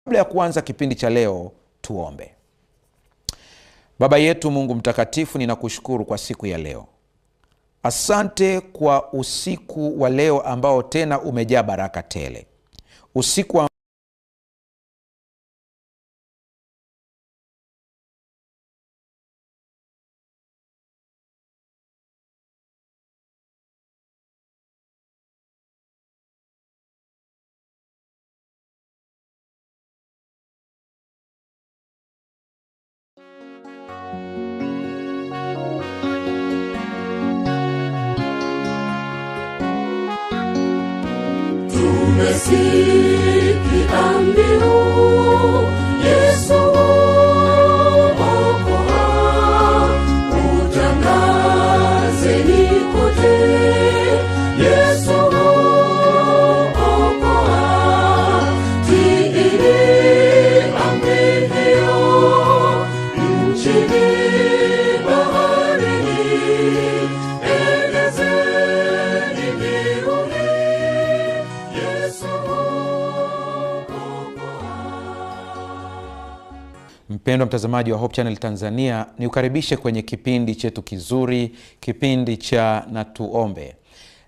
Kabla ya kuanza kipindi cha leo, tuombe. Baba yetu Mungu mtakatifu, ninakushukuru kwa siku ya leo. Asante kwa usiku wa leo ambao tena umejaa baraka tele. Usiku wa Tumesikia mbiu, Yesu okoa, utangazeni kote, Yesu okoa, tiini amri hiyo, nchini baharini, elezeni mbiu hii, Yesu Mpendwa mtazamaji wa Hope Channel Tanzania, niukaribishe kwenye kipindi chetu kizuri, kipindi cha Na Tuombe.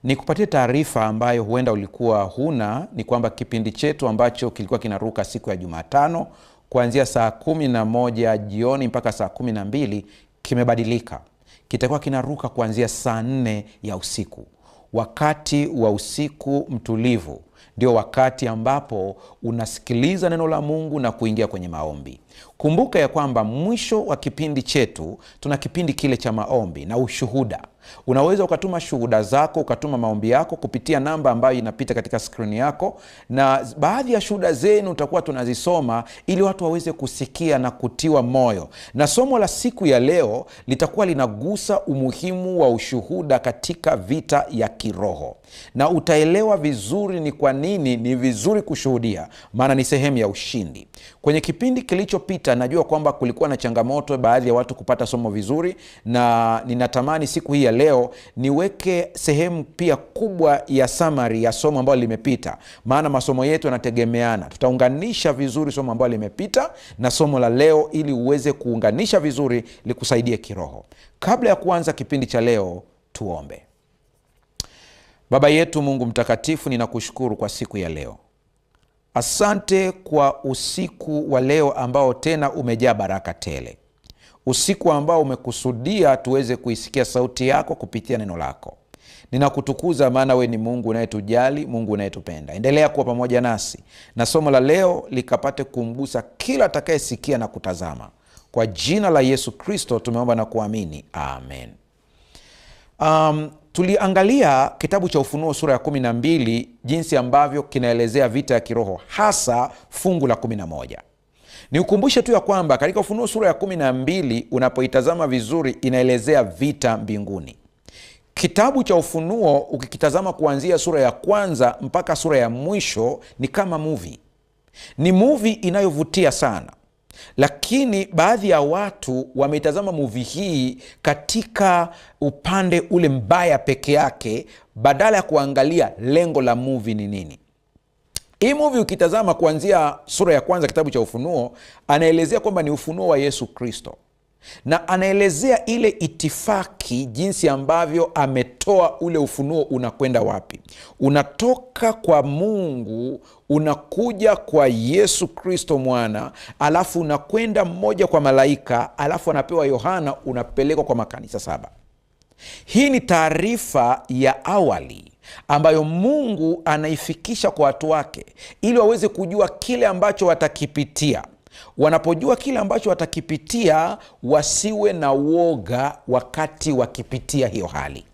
Nikupatie taarifa ambayo huenda ulikuwa huna, ni kwamba kipindi chetu ambacho kilikuwa kinaruka siku ya Jumatano kuanzia saa 11 jioni mpaka saa 12 kimebadilika. Kitakuwa kinaruka kuanzia saa 4 ya usiku. Wakati wa usiku mtulivu ndio wakati ambapo unasikiliza neno la Mungu na kuingia kwenye maombi. Kumbuka ya kwamba mwisho wa kipindi chetu tuna kipindi kile cha maombi na ushuhuda. Unaweza ukatuma shuhuda zako, ukatuma maombi yako kupitia namba ambayo inapita katika skrini yako, na baadhi ya shuhuda zenu utakuwa tunazisoma ili watu waweze kusikia na kutiwa moyo. Na somo la siku ya leo litakuwa linagusa umuhimu wa ushuhuda katika vita ya kiroho. Na utaelewa vizuri ni kwa nini ni vizuri kushuhudia, maana ni sehemu ya ushindi. Kwenye kipindi kilichopita najua kwamba kulikuwa na changamoto baadhi ya watu kupata somo vizuri, na ninatamani siku hii ya leo niweke sehemu pia kubwa ya summary ya somo ambalo limepita, maana masomo yetu yanategemeana. Tutaunganisha vizuri somo ambalo limepita na somo la leo ili uweze kuunganisha vizuri likusaidie kiroho. Kabla ya kuanza kipindi cha leo, tuombe. Baba yetu Mungu mtakatifu, ninakushukuru kwa siku ya leo. Asante kwa usiku wa leo ambao tena umejaa baraka tele. Usiku ambao umekusudia tuweze kuisikia sauti yako kupitia neno lako. Ninakutukuza maana we ni Mungu unayetujali, Mungu unayetupenda. Endelea kuwa pamoja nasi na somo la leo likapate kumgusa kila atakayesikia na kutazama. Kwa jina la Yesu Kristo tumeomba na kuamini. Amen. Tuliangalia kitabu cha Ufunuo sura ya 12 jinsi ambavyo kinaelezea vita ya kiroho, hasa fungu la 11. Niukumbushe tu ya kwamba katika Ufunuo sura ya 12 unapoitazama vizuri inaelezea vita mbinguni. Kitabu cha Ufunuo ukikitazama kuanzia sura ya kwanza mpaka sura ya mwisho ni kama movie. Ni movie inayovutia sana. Lakini baadhi ya watu wameitazama movie hii katika upande ule mbaya peke yake, badala ya kuangalia lengo la movie ni nini. Hii movie ukitazama kuanzia sura ya kwanza kitabu cha Ufunuo, anaelezea kwamba ni ufunuo wa Yesu Kristo. Na anaelezea ile itifaki, jinsi ambavyo ametoa ule ufunuo unakwenda wapi. Unatoka kwa Mungu, unakuja kwa Yesu Kristo mwana, alafu unakwenda mmoja kwa malaika, alafu anapewa Yohana, unapelekwa kwa makanisa 7. Hii ni taarifa ya awali ambayo Mungu anaifikisha kwa watu wake ili waweze kujua kile ambacho watakipitia. Wanapojua kile ambacho watakipitia, wasiwe na woga wakati wakipitia hiyo hali.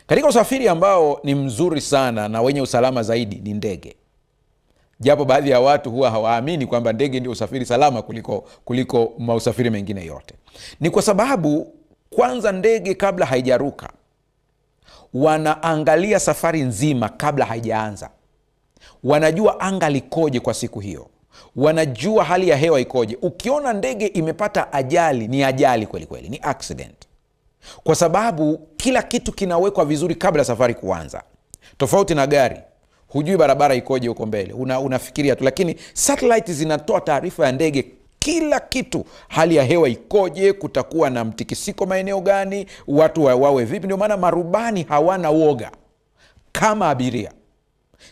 Katika usafiri ambao ni mzuri sana na wenye usalama zaidi ni ndege. Japo baadhi ya watu huwa hawaamini kwamba ndege ndio usafiri salama kuliko mausafiri mengine yote. Ni kwa sababu kwanza ndege kabla haijaruka wanaangalia safari nzima kabla haijaanza. Wanajua anga likoje kwa siku hiyo. Wanajua hali ya hewa ikoje. Ukiona ndege imepata ajali, ni ajali kweli kweli, ni accident. Kwa sababu kila kitu kinawekwa vizuri kabla safari kuanza. Tofauti na gari. hujui barabara ikoje huko mbele, unafikiria tu. Lakini satellite zinatoa taarifa ya ndege, kila kitu, hali ya hewa ikoje, kutakuwa na mtikisiko maeneo gani, watu wawe vipi. Ndio maana marubani hawana woga kama abiria.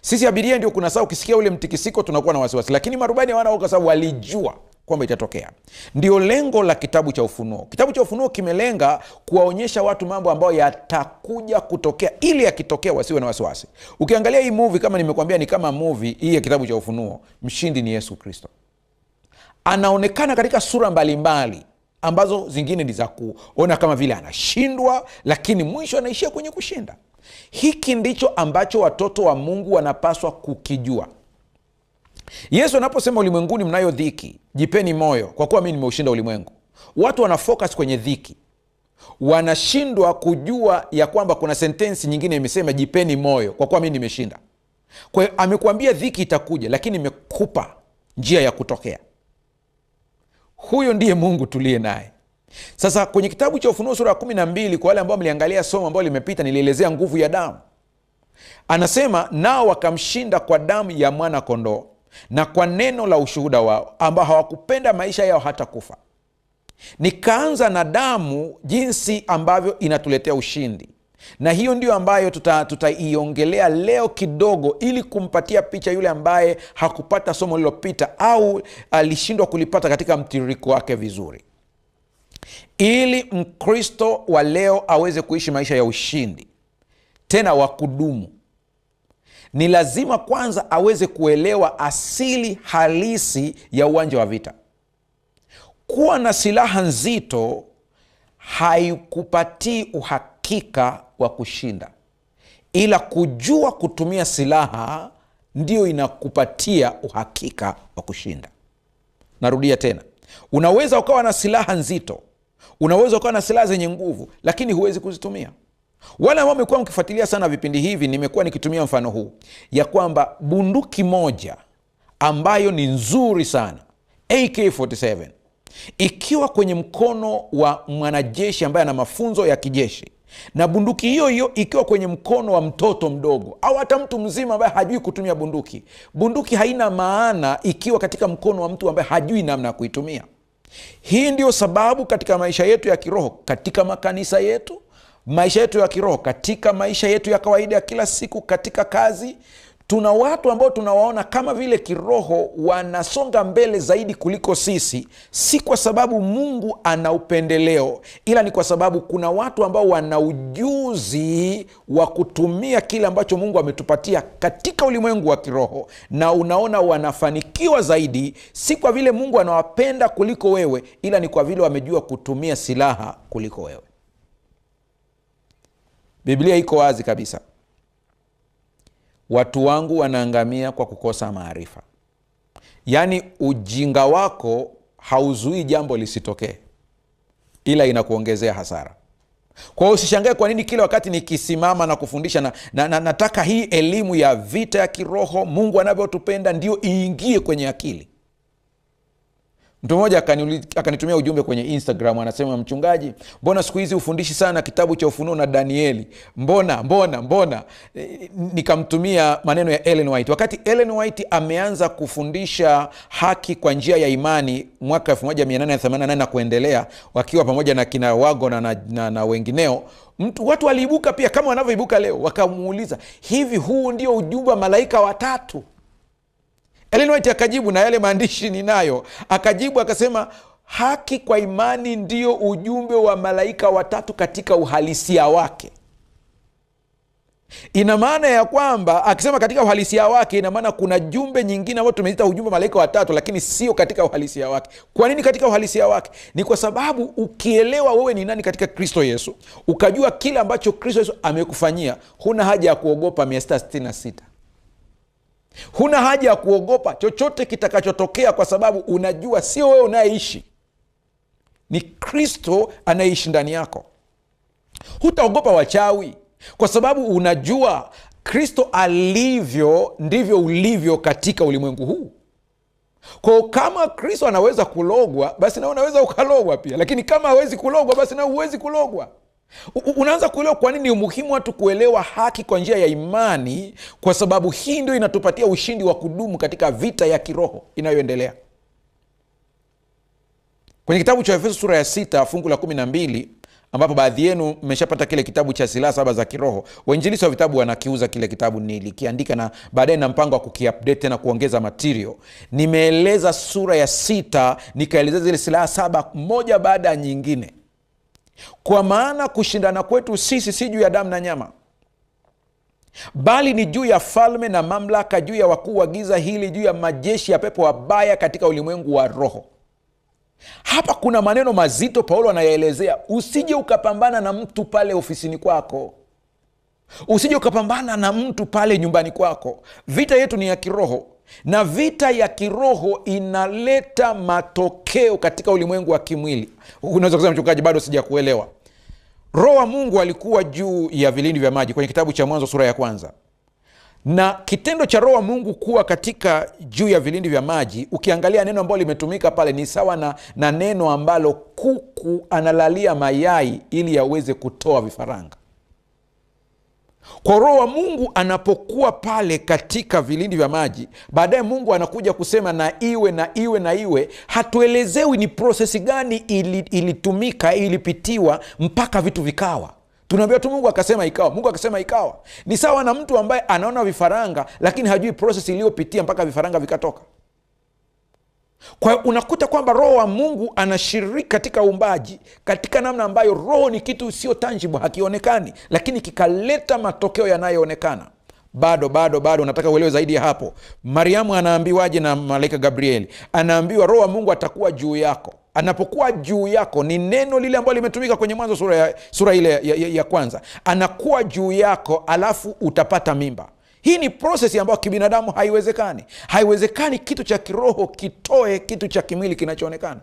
Sisi abiria ndio kuna saa ukisikia ule mtikisiko tunakuwa na wasiwasi, lakini marubani hawana woga sababu walijua kwamba itatokea. Ndio lengo la kitabu cha Ufunuo. Kitabu cha Ufunuo kimelenga kuwaonyesha watu mambo ambayo yatakuja kutokea, ili yakitokea wasiwe na wasiwasi. Ukiangalia hii movie, kama nimekuambia, ni kama movie hii ya kitabu cha Ufunuo. Mshindi ni Yesu Kristo. Anaonekana katika sura mbalimbali ambazo zingine ni za kuona kama vile anashindwa, lakini mwisho anaishia kwenye kushinda. Hiki ndicho ambacho watoto wa Mungu wanapaswa kukijua. Yesu anaposema ulimwenguni mnayo dhiki, jipeni moyo kwa kuwa mimi nimeushinda ulimwengu. Watu wanafocus kwenye dhiki, wanashindwa kujua ya kwamba kuna sentensi nyingine imesema jipeni moyo kwa kuwa mimi nimeshinda. Kwa hiyo amekuambia dhiki itakuja, lakini imekupa njia ya kutokea. Huyo ndiye Mungu tuliye naye. Sasa kwenye kitabu cha Ufunuo sura ya 12, kwa wale ambao mliangalia somo ambao limepita, nilielezea nguvu ya damu. Anasema nao wakamshinda kwa damu ya mwana kondoo na kwa neno la ushuhuda wao, ambao hawakupenda maisha yao hata kufa. Nikaanza na damu, jinsi ambavyo inatuletea ushindi, na hiyo ndio ambayo tutaiongelea leo kidogo, ili kumpatia picha yule ambaye hakupata somo lililopita au alishindwa kulipata katika mtiririko wake vizuri. Ili Mkristo wa leo aweze kuishi maisha ya ushindi tena wa kudumu, ni lazima kwanza aweze kuelewa asili halisi ya uwanja wa vita. Kuwa na silaha nzito haikupatii uhakika wa kushinda, ila kujua kutumia silaha ndio inakupatia uhakika wa kushinda. Narudia tena, unaweza ukawa na silaha nzito, unaweza ukawa na silaha zenye nguvu, lakini huwezi kuzitumia. Wale ambao wamekuwa mkifuatilia sana vipindi hivi, nimekuwa nikitumia mfano huu ya kwamba bunduki moja ambayo ni nzuri sana, AK-47, ikiwa kwenye mkono wa mwanajeshi ambaye ana mafunzo ya kijeshi, na bunduki hiyo hiyo ikiwa kwenye mkono wa mtoto mdogo au hata mtu mzima ambaye hajui kutumia bunduki, bunduki haina maana ikiwa katika mkono wa mtu ambaye hajui namna ya kuitumia. Hii ndio sababu katika maisha yetu ya kiroho, katika makanisa yetu, maisha yetu ya kiroho, katika maisha yetu ya kawaida ya kila siku, katika kazi, tuna watu ambao tunawaona kama vile kiroho wanasonga mbele zaidi kuliko sisi. Si kwa sababu Mungu ana upendeleo, ila ni kwa sababu kuna watu ambao wana ujuzi wa kutumia kile ambacho Mungu ametupatia katika ulimwengu wa kiroho, na unaona wanafanikiwa zaidi, si kwa vile Mungu anawapenda kuliko wewe, ila ni kwa vile wamejua kutumia silaha kuliko wewe. Biblia iko wazi kabisa. Watu wangu wanaangamia kwa kukosa maarifa. Yaani ujinga wako hauzuii jambo lisitokee, ila inakuongezea hasara. Kwa hiyo usishangae kwa nini kila wakati nikisimama na kufundisha nataka hii elimu ya vita ya kiroho, Mungu anavyotupenda, ndio iingie kwenye akili. Mtu mmoja akanitumia ujumbe kwenye Instagram, anasema, mchungaji, mbona siku hizi ufundishi sana kitabu cha Ufunuo na Danieli? Mbona? Nikamtumia maneno ya Ellen White. Wakati Ellen White ameanza kufundisha haki kwa njia ya imani mwaka 1888 na kuendelea, wakiwa pamoja na kina Wagon na wengineo, watu waliibuka pia kama wanavyoibuka leo, wakamuuliza, hivi huu ndio ujumbe wa malaika watatu? Ellen White akajibu, na yale maandishi ninayo, akajibu akasema, haki kwa imani ndio ujumbe wa malaika watatu katika uhalisia wake. Ina maana ya kwamba akisema katika uhalisia wake, ina maana kuna jumbe nyingine ambayo tumeita ujumbe malaika watatu, lakini sio katika uhalisia wake. Kwa nini katika uhalisia wake? Ni kwa sababu ukielewa wewe ni nani katika Kristo Yesu, ukajua kile ambacho Kristo Yesu amekufanyia, huna haja ya kuogopa 666. Huna haja ya kuogopa chochote kitakachotokea, kwa sababu unajua sio wewe unayeishi, ni Kristo anayeishi ndani yako. Hutaogopa wachawi, kwa sababu unajua Kristo alivyo ndivyo ulivyo katika ulimwengu huu. Kwa kama Kristo anaweza kulogwa, basi na unaweza ukalogwa pia, lakini kama hawezi kulogwa, basi na huwezi kulogwa. Unaanza kuelewa kwa nini umuhimu watu kuelewa haki kwa njia ya imani, kwa sababu hii ndio inatupatia ushindi wa kudumu katika vita ya kiroho inayoendelea. Kwenye kitabu cha Efeso sura ya 6 fungu la 12, ambapo baadhi yenu mmeshapata kile kitabu cha silaha 7 za kiroho. Wainjilisi wa vitabu wanakiuza kile kitabu, nilikiandika na baadaye na mpango wa kukiupdate na kuongeza material. Nimeeleza sura ya 6, nikaeleza zile silaha 7 moja baada ya nyingine. Kwa maana kushindana kwetu sisi si juu ya damu na nyama, bali ni juu ya falme na mamlaka, juu ya wakuu wa giza hili, juu ya majeshi ya pepo wabaya katika ulimwengu wa roho. Hapa kuna maneno mazito Paulo anayaelezea. Usije ukapambana na mtu pale ofisini kwako, usije ukapambana na mtu pale nyumbani kwako. Vita yetu ni ya kiroho, na vita ya kiroho inaleta matokeo katika ulimwengu wa kimwili. Unaweza kusema, mchungaji, bado sijakuelewa. Roho wa Mungu alikuwa juu ya vilindi vya maji kwenye kitabu cha Mwanzo sura ya 1. Na kitendo cha Roho wa Mungu kuwa katika juu ya vilindi vya maji, ukiangalia neno ambalo limetumika pale ni sawa na neno ambalo kuku analalia mayai ili yaweze kutoa vifaranga. Kwa Roho wa Mungu anapokuwa pale katika vilindi vya maji, baadaye Mungu anakuja kusema na iwe na iwe na iwe. Hatuelezewi ni prosesi gani ilitumika, ilipitiwa mpaka vitu vikawa. Tunaambia tu Mungu akasema ikawa, Mungu akasema ikawa. Ni sawa na mtu ambaye anaona vifaranga lakini hajui prosesi iliyopitia mpaka vifaranga vikatoka. Kwa hiyo unakuta kwamba Roho wa Mungu anashiriki katika uumbaji katika namna ambayo roho ni kitu sio tangible, hakionekani, lakini kikaleta matokeo yanayoonekana. Bado nataka uelewe zaidi ya hapo. Mariamu anaambiwaje na malaika Gabrieli? Anaambiwa Roho wa Mungu atakuwa juu yako. Anapokuwa juu yako ni neno lile ambalo limetumika kwenye Mwanzo sura ile ya 1. Anakuwa juu yako alafu utapata mimba. Hii ni prosesi ambayo kibinadamu haiwezekani. Haiwezekani kitu cha kiroho kitoe kitu cha kimwili kinachoonekana,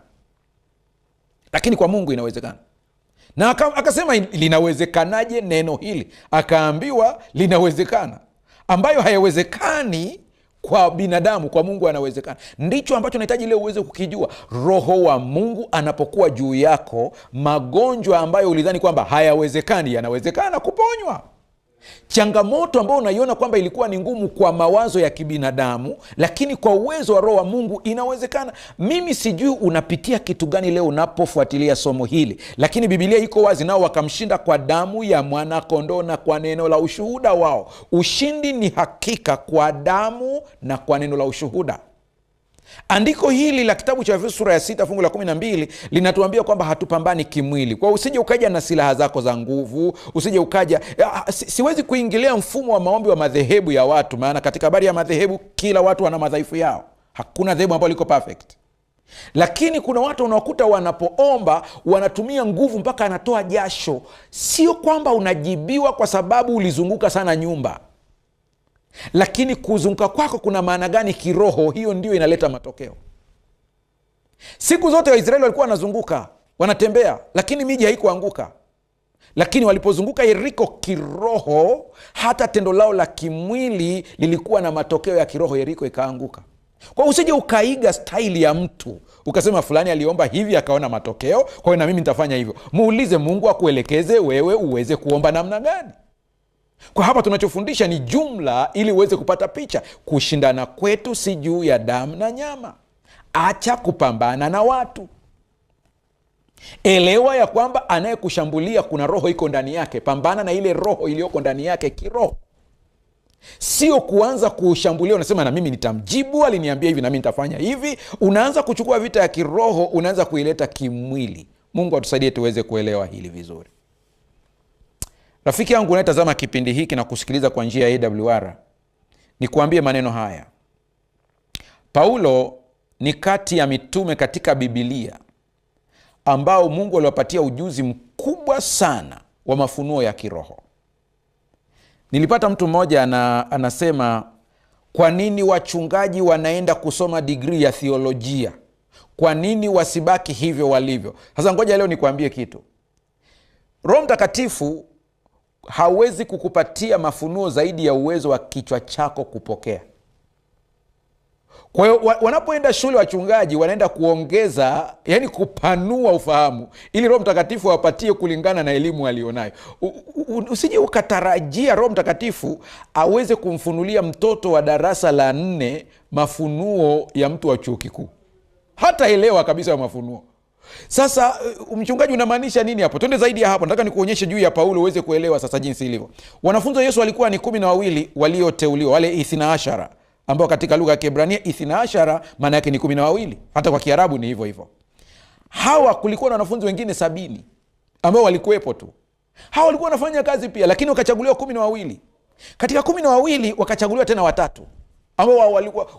lakini kwa Mungu inawezekana. Na akasema linawezekanaje neno hili? Akaambiwa linawezekana, ambayo hayawezekani kwa binadamu, kwa Mungu anawezekana. Ndicho ambacho nahitaji leo uweze kukijua. Roho wa Mungu anapokuwa juu yako, magonjwa ambayo ulidhani kwamba hayawezekani yanawezekana kuponywa. Changamoto ambayo unaiona kwamba ilikuwa ni ngumu kwa mawazo ya kibinadamu, lakini kwa uwezo wa Roho wa Mungu inawezekana. Mimi sijui unapitia kitu gani leo unapofuatilia somo hili, lakini Biblia iko wazi, nao wakamshinda kwa damu ya mwana kondoo na kwa neno la ushuhuda wao. Ushindi ni hakika kwa damu na kwa neno la ushuhuda. Andiko hili la kitabu cha Efeso sura ya 6 fungu la 12 linatuambia kwamba hatupambani kimwili. Kwa usije ukaja na silaha zako za nguvu, usije ukaja siwezi kuingilia mfumo wa maombi wa madhehebu ya watu, maana katika habari ya madhehebu kila watu wana madhaifu yao. Hakuna dhehebu ambalo liko perfect. Lakini kuna watu unawakuta wanapoomba wanatumia nguvu mpaka anatoa jasho. Sio kwamba unajibiwa kwa sababu ulizunguka sana nyumba, lakini kuzunguka kwako kuna maana gani kiroho? Hiyo ndio inaleta matokeo. Siku zote Waisraeli walikuwa wanazunguka, wanatembea, lakini miji haikuanguka. Lakini walipozunguka Yeriko kiroho, hata tendo lao la kimwili lilikuwa na matokeo ya kiroho, Yeriko ikaanguka. Kwa usije ukaiga staili ya mtu ukasema fulani aliomba hivi akaona matokeo, kwa hiyo na mimi nitafanya hivyo. Muulize Mungu akuelekeze wewe uweze kuomba namna gani. Kwa hapa tunachofundisha ni jumla ili uweze kupata picha. Kushindana kwetu si juu ya damu na nyama. Acha kupambana na watu. Elewa ya kwamba anayekushambulia kuna roho iko ndani yake. Pambana na ile roho iliyoko ndani yake kiroho. Sio kuanza kushambulia unasema na mimi nitamjibu, aliniambia hivi na mimi nitafanya hivi. Unaanza kuchukua vita ya kiroho, unaanza kuileta kimwili. Mungu atusaidie tuweze kuelewa hili vizuri. Rafiki yangu unayetazama kipindi hiki na kusikiliza kwa njia ya AWR, nikuambie maneno haya. Paulo ni kati ya mitume katika Biblia ambao Mungu aliwapatia ujuzi mkubwa sana wa mafunuo ya kiroho. Nilipata mtu mmoja anasema, kwa nini wachungaji wanaenda kusoma degree ya theolojia? Kwa nini wasibaki hivyo walivyo? Sasa ngoja leo nikuambie kitu. Roho Mtakatifu hawezi kukupatia mafunuo zaidi ya uwezo wa kichwa chako kupokea. Kwa hiyo wanapoenda shule wachungaji wanaenda kuongeza, yani kupanua ufahamu, ili Roho Mtakatifu awapatie kulingana na elimu alionayo. Usije ukatarajia Roho Mtakatifu aweze kumfunulia mtoto wa darasa la 4 mafunuo ya mtu wa chuo kikuu. Hata elewa kabisa ya mafunuo. Sasa mchungaji unamaanisha nini hapo? Twende zaidi ya hapo. Nataka nikuonyeshe juu ya Paulo uweze kuelewa sasa jinsi ilivyo. Wanafunzi wa Yesu walikuwa ni 12 walioteuliwa, wale 12, ambao katika lugha ya Kiebrania 12 maana yake ni 12. Hata kwa Kiarabu ni hivyo hivyo. Hawa kulikuwa na wanafunzi wengine 70 ambao walikuwepo tu. Hawa walikuwa wanafanya kazi pia, lakini wakachaguliwa 12. Katika 12 wakachaguliwa tena 3 ambao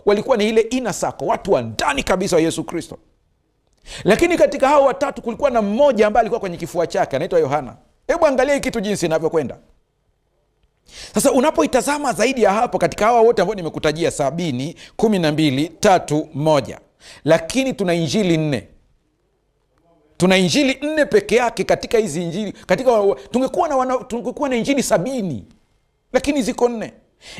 walikuwa ni ile inner circle, watu wa ndani kabisa wa Yesu Kristo. Lakini katika hao 3 kulikuwa na mmoja ambaye alikuwa kwenye kifua chake, anaitwa Yohana. Hebu angalia hii kitu jinsi inavyokwenda. Sasa unapoitazama zaidi ya hapo, katika hawa wote ambao nimekutajia 70, 12, 3, 1, lakini tuna injili 4. Tuna injili 4 peke yake katika hizi injili. Tungekuwa na injili 70, lakini ziko 4.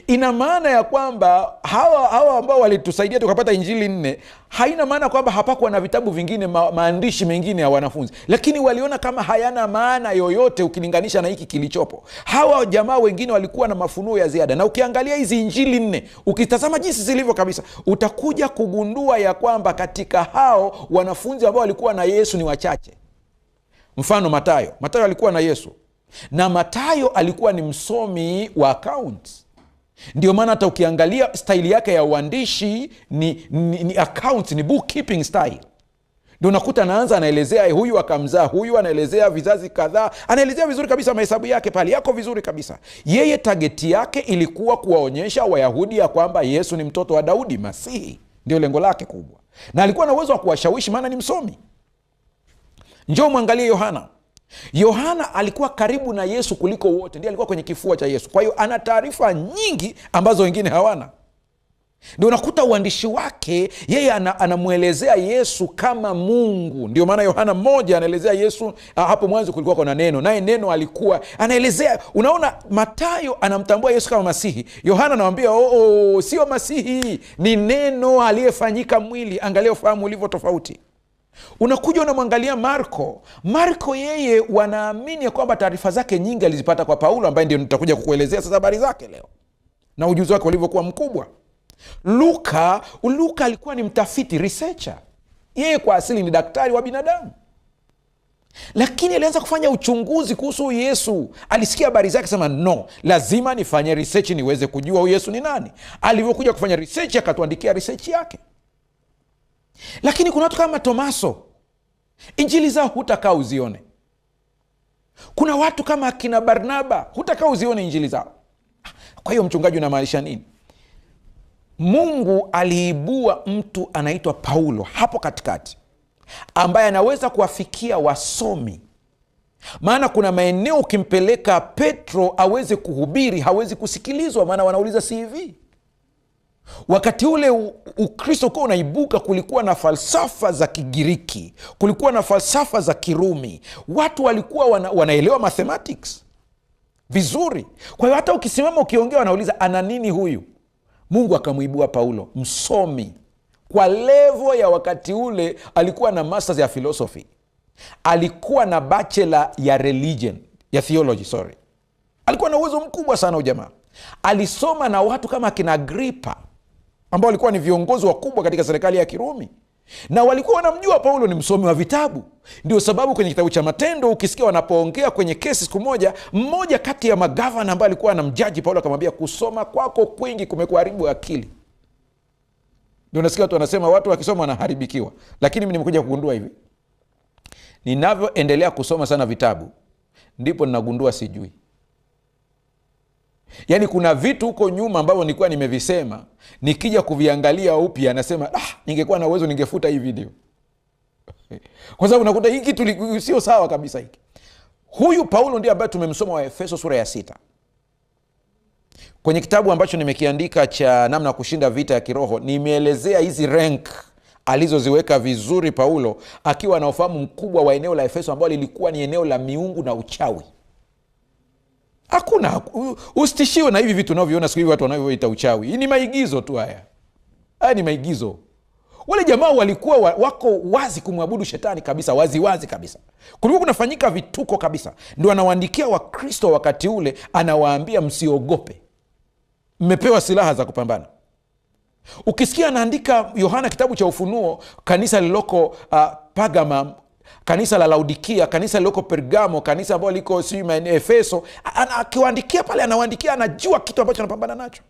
Ina maana ya kwamba hawa ambao walitusaidia tukapata injili 4, haina maana kwamba hapakuwa na vitabu vingine, maandishi mengine ya wanafunzi, lakini waliona kama hayana maana yoyote ukilinganisha na hiki kilichopo. Hawa jamaa wengine walikuwa na mafunuo ya ziada, na ukiangalia hizi injili 4, ukitazama jinsi zilivyo kabisa, utakuja kugundua ya kwamba katika hao wanafunzi ambao walikuwa na Yesu ni wachache. Mfano Mathayo alikuwa na Yesu, na Mathayo alikuwa ni msomi wa accounts. Ndio maana hata ukiangalia style yake ya uandishi ni accounts, ni bookkeeping style. Ndio unakuta anaanza anaelezea huyu akamzaa huyu, anaelezea vizazi kadhaa, anaelezea vizuri kabisa, mahesabu yake pale yako vizuri kabisa. Yeye target yake ilikuwa kuwaonyesha Wayahudi ya kwamba Yesu ni mtoto wa Daudi, Masihi. Ndio lengo lake kubwa. Na alikuwa na uwezo wa kuwashawishi maana ni msomi. Njoo mwangalie Yohana. Yohana alikuwa karibu na Yesu kuliko wote, ndiye alikuwa kwenye kifua cha Yesu. Kwa hiyo ana taarifa nyingi ambazo wengine hawana. Ndio unakuta uandishi wake, yeye anamuelezea Yesu kama Mungu. Ndio maana Yohana 1 anaelezea Yesu, hapo mwanzo kulikuwa kuna neno, naye neno alikuwa, anaelezea. Unaona, Mathayo anamtambua Yesu kama Masihi. Yohana anamwambia sio Masihi, ni neno aliyefanyika mwili. Angalia ufahamu ulivyo tofauti. Unakuja unamwangalia Marko yeye wanaamini kwamba taarifa zake nyingi alizipata kwa Paulo, ambaye ndio nitakuja kukuelezea sasa habari zake leo na ujuzi wake ulivyokuwa mkubwa. Luka alikuwa ni mtafiti, researcher. Yeye kwa asili ni daktari wa binadamu, lakini alianza kufanya uchunguzi kuhusu Yesu. Alisikia habari zake, sema no, lazima nifanye research niweze kujua huyu Yesu ni nani. Alivyokuja kufanya research akatuandikia research yake. Lakini kuna watu kama Tomaso, injili zao hutakaa uzione. Kuna watu kama akina Barnaba, hutakaa uzione injili zao. Kwa hiyo mchungaji unamaanisha nini? Mungu aliibua mtu anaitwa Paulo hapo katikati, ambaye anaweza kuwafikia wasomi. Maana kuna maeneo ukimpeleka Petro aweze kuhubiri, hawezi kusikilizwa, maana wanauliza CV. Wakati ule Ukristo ukiwa unaibuka, kulikuwa na falsafa za Kigiriki, kulikuwa na falsafa za Kirumi. Watu walikuwa wanaelewa mathematics vizuri. Kwa hiyo hata ukisimama ukiongea wanauliza ana nini huyu? Mungu akamuibua Paulo, msomi kwa level ya wakati ule. Alikuwa na masters ya philosophy, alikuwa na bachelor ya religion, ya theology, sorry. Alikuwa na uwezo mkubwa sana ujamaa. Alisoma na watu kama kina Agripa, ambao walikuwa ni viongozi wakubwa katika serikali ya Kirumi, na walikuwa wanamjua Paulo ni msomi wa vitabu. Ndio sababu kwenye kitabu cha Matendo ukisikia wanapoongea kwenye kesi, siku moja mmoja kati ya magavana ambaye alikuwa anamjaji Paulo akamwambia, kusoma kwako kwingi kumekuharibu akili. Ndio nasikia watu wanasema watu wakisoma wanaharibikiwa. Lakini mimi nimekuja kugundua hivi, ninavyoendelea kusoma sana vitabu ndipo ninagundua sijui. Yaani kuna vitu huko nyuma ambavyo nilikuwa nimevisema, nikija kuviangalia upya nasema ningekuwa na uwezo ningefuta hii video. Kwa sababu nakuta hiki kitu sio sawa kabisa hiki. Huyu Paulo ndiye ambaye tumemsoma wa Efeso sura ya 6. Kwenye kitabu ambacho nimekiandika cha namna ya kushinda vita ya kiroho, nimeelezea hizi rank alizoziweka vizuri Paulo, akiwa na ufahamu mkubwa wa eneo la Efeso ambalo lilikuwa ni eneo la miungu na uchawi. Hakuna, usitishiwe na hivi vitu unavyoona siku hivi watu wanavyoita uchawi. Hii ni maigizo tu haya. Haya ni maigizo. Wale jamaa walikuwa wako wazi kumwabudu shetani kabisa, wazi kabisa. Kulikuwa kunafanyika vituko kabisa. Ndio anawaandikia Wakristo wakati ule, anawaambia msiogope, mmepewa silaha za kupambana. Ukisikia anaandika Yohana kitabu cha Ufunuo, kanisa liloko Pergamum, kanisa la Laodikia, kanisa liloko Pergamo, kanisa ambalo liko Efeso, akiwaandikia pale, anawaandikia, anajua kitu ambacho anapambana nacho.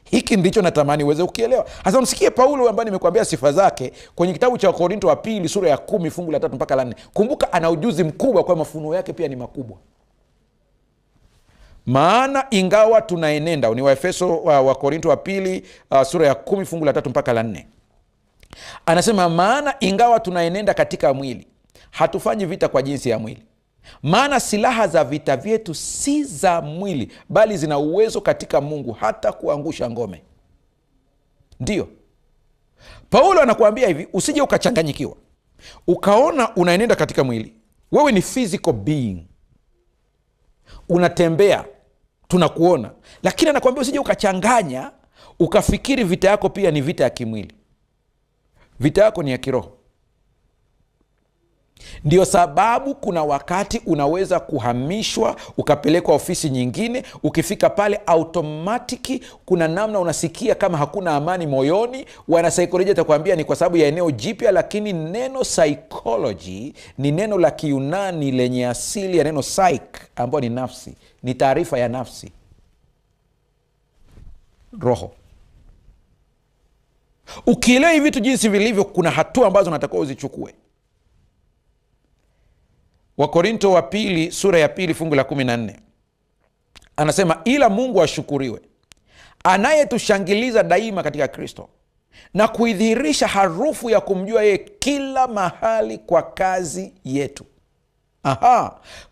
Hiki ndicho natamani uweze ukielewa. Hasa msikie Paulo ambaye nimekuambia sifa zake kwenye kitabu cha Korinto wa pili sura ya 10 fungu la 3 mpaka la 4. Kumbuka ana ujuzi mkubwa, kwa mafunuo yake pia ni makubwa. Maana ingawa tunaenenda, ni Waefeso wa Korinto wa pili sura ya 10 fungu la 3 mpaka la 4. Anasema maana ingawa tunaenenda katika mwili, hatufanyi vita kwa jinsi ya mwili. Maana silaha za vita vyetu si za mwili, bali zina uwezo katika Mungu hata kuangusha ngome. Ndio Paulo anakuambia hivi, usije ukachanganyikiwa ukaona unaenenda katika mwili. Wewe ni physical being, unatembea, tunakuona. Lakini anakuambia usije ukachanganya ukafikiri vita yako pia ni vita ya kimwili. Vita yako ni ya kiroho. Ndio sababu kuna wakati unaweza kuhamishwa ukapelekwa ofisi nyingine. Ukifika pale automatiki kuna namna unasikia kama hakuna amani moyoni. Wanasaikolojia atakwambia ni kwa sababu ya eneo jipya, lakini neno psychology ni neno la Kiyunani lenye asili ya neno psyche, ambayo ni nafsi, ni taarifa ya nafsi, roho. Ukielewa hivi vitu jinsi vilivyo, kuna hatua ambazo unatakiwa uzichukue. Wakorinto wa pili sura ya 2 fungu la 14 anasema, ila Mungu ashukuriwe anayetushangiliza daima katika Kristo na kuidhihirisha harufu ya kumjua yeye kila mahali kwa kazi yetu.